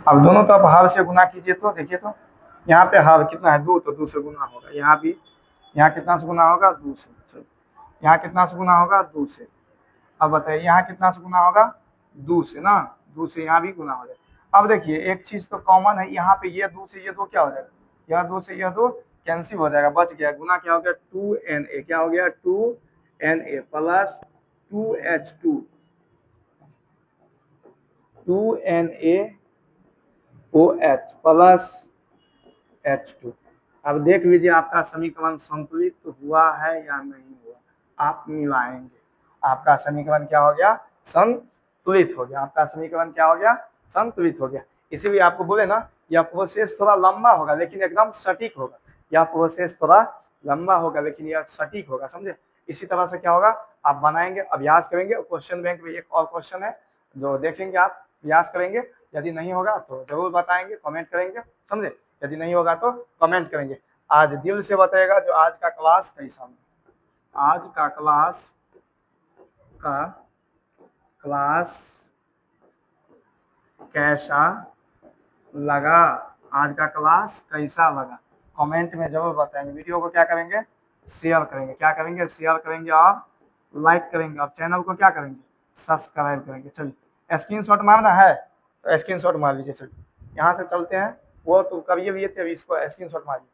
अब दोनों तरफ हर से गुना कीजिए तो देखिए, तो यहाँ पे हर कितना है, 2, तो 2 से गुना होगा। यहाँ भी, यहाँ कितना से गुना होगा, 2 से। चलिए यहाँ कितना से गुना होगा, 2 से। अब बताइए यहाँ कितना से गुना होगा, 2 से ना, 2 से यहाँ भी गुना हो जाएगा। अब देखिए एक चीज तो कॉमन है, यहाँ पे ये 2 से ये 2 क्या हो जाएगा, यह 2 से यह 2 कैंसिल हो जाएगा, बच गया। गुना क्या हो गया, 2Na, क्या हो गया, 2Na plus 2H2, 2NaOH plus H2। अब देख लीजिए आपका समीकरण संतुलित हुआ है या नहीं हुआ, आप मिलाएंगे। आपका समीकरण क्या हो गया, संतुलित हो गया। आपका समीकरण क्या हो गया, संतुलित हो गया। इसीलिए आपको बोले ना, यह प्रोसेस थोड़ा लंबा होगा लेकिन एकदम सटीक होगा। यह प्रोसेस थोड़ा लंबा होगा लेकिन यह सटीक होगा, समझे। इसी तरह से क्या होगा, आप बनाएंगे, अभ्यास करेंगे। क्वेश्चन बैंक में एक और क्वेश्चन है जो देखेंगे, आप अभ्यास करेंगे। यदि नहीं होगा तो जरूर बताएंगे, कमेंट करेंगे, समझे। यदि नहीं होगा तो कमेंट करेंगे। आज दिल से बताएगा जो आज का क्लास कैसा, आज का क्लास कैसा लगा, आज का क्लास कैसा लगा, कमेंट में जरूर बताएंगे। वीडियो को क्या करेंगे, शेयर करेंगे, क्या करेंगे, शेयर करेंगे और लाइक करेंगे, और चैनल को क्या करेंगे, सब्सक्राइब करेंगे। चलिए स्क्रीनशॉट मारना है तो स्क्रीनशॉट मार लीजिए। चलिए यहाँ से चलते हैं, वो तो करिए लिए थे, अभी इसको स्क्रीनशॉट मारिए,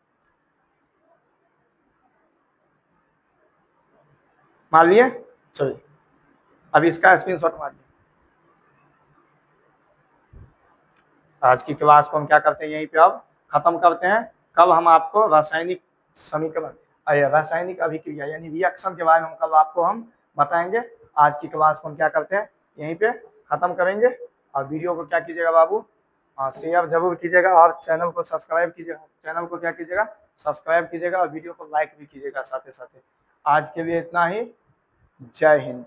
मार लिए। चलिए अभी इसका स्क्रीनशॉट मारिए। आज की क्लास को हम क्या करते हैं, यहीं पे अब खत्म करते हैं। कल हम आपको रासायनिक समीकरण, रासायनिक अभिक्रिया यानी रिएक्शन के बारे में कल आपको हम बताएंगे। आज की क्लास को हम क्या करते हैं, यहीं पे खत्म करेंगे। और वीडियो को क्या कीजिएगा बाबू, शेयर जरूर कीजिएगा, और चैनल को सब्सक्राइब कीजिएगा। चैनल को क्या कीजिएगा, सब्सक्राइब कीजिएगा, और वीडियो को लाइक भी कीजिएगा साथ ही साथ। आज के लिए इतना ही। जय हिंद।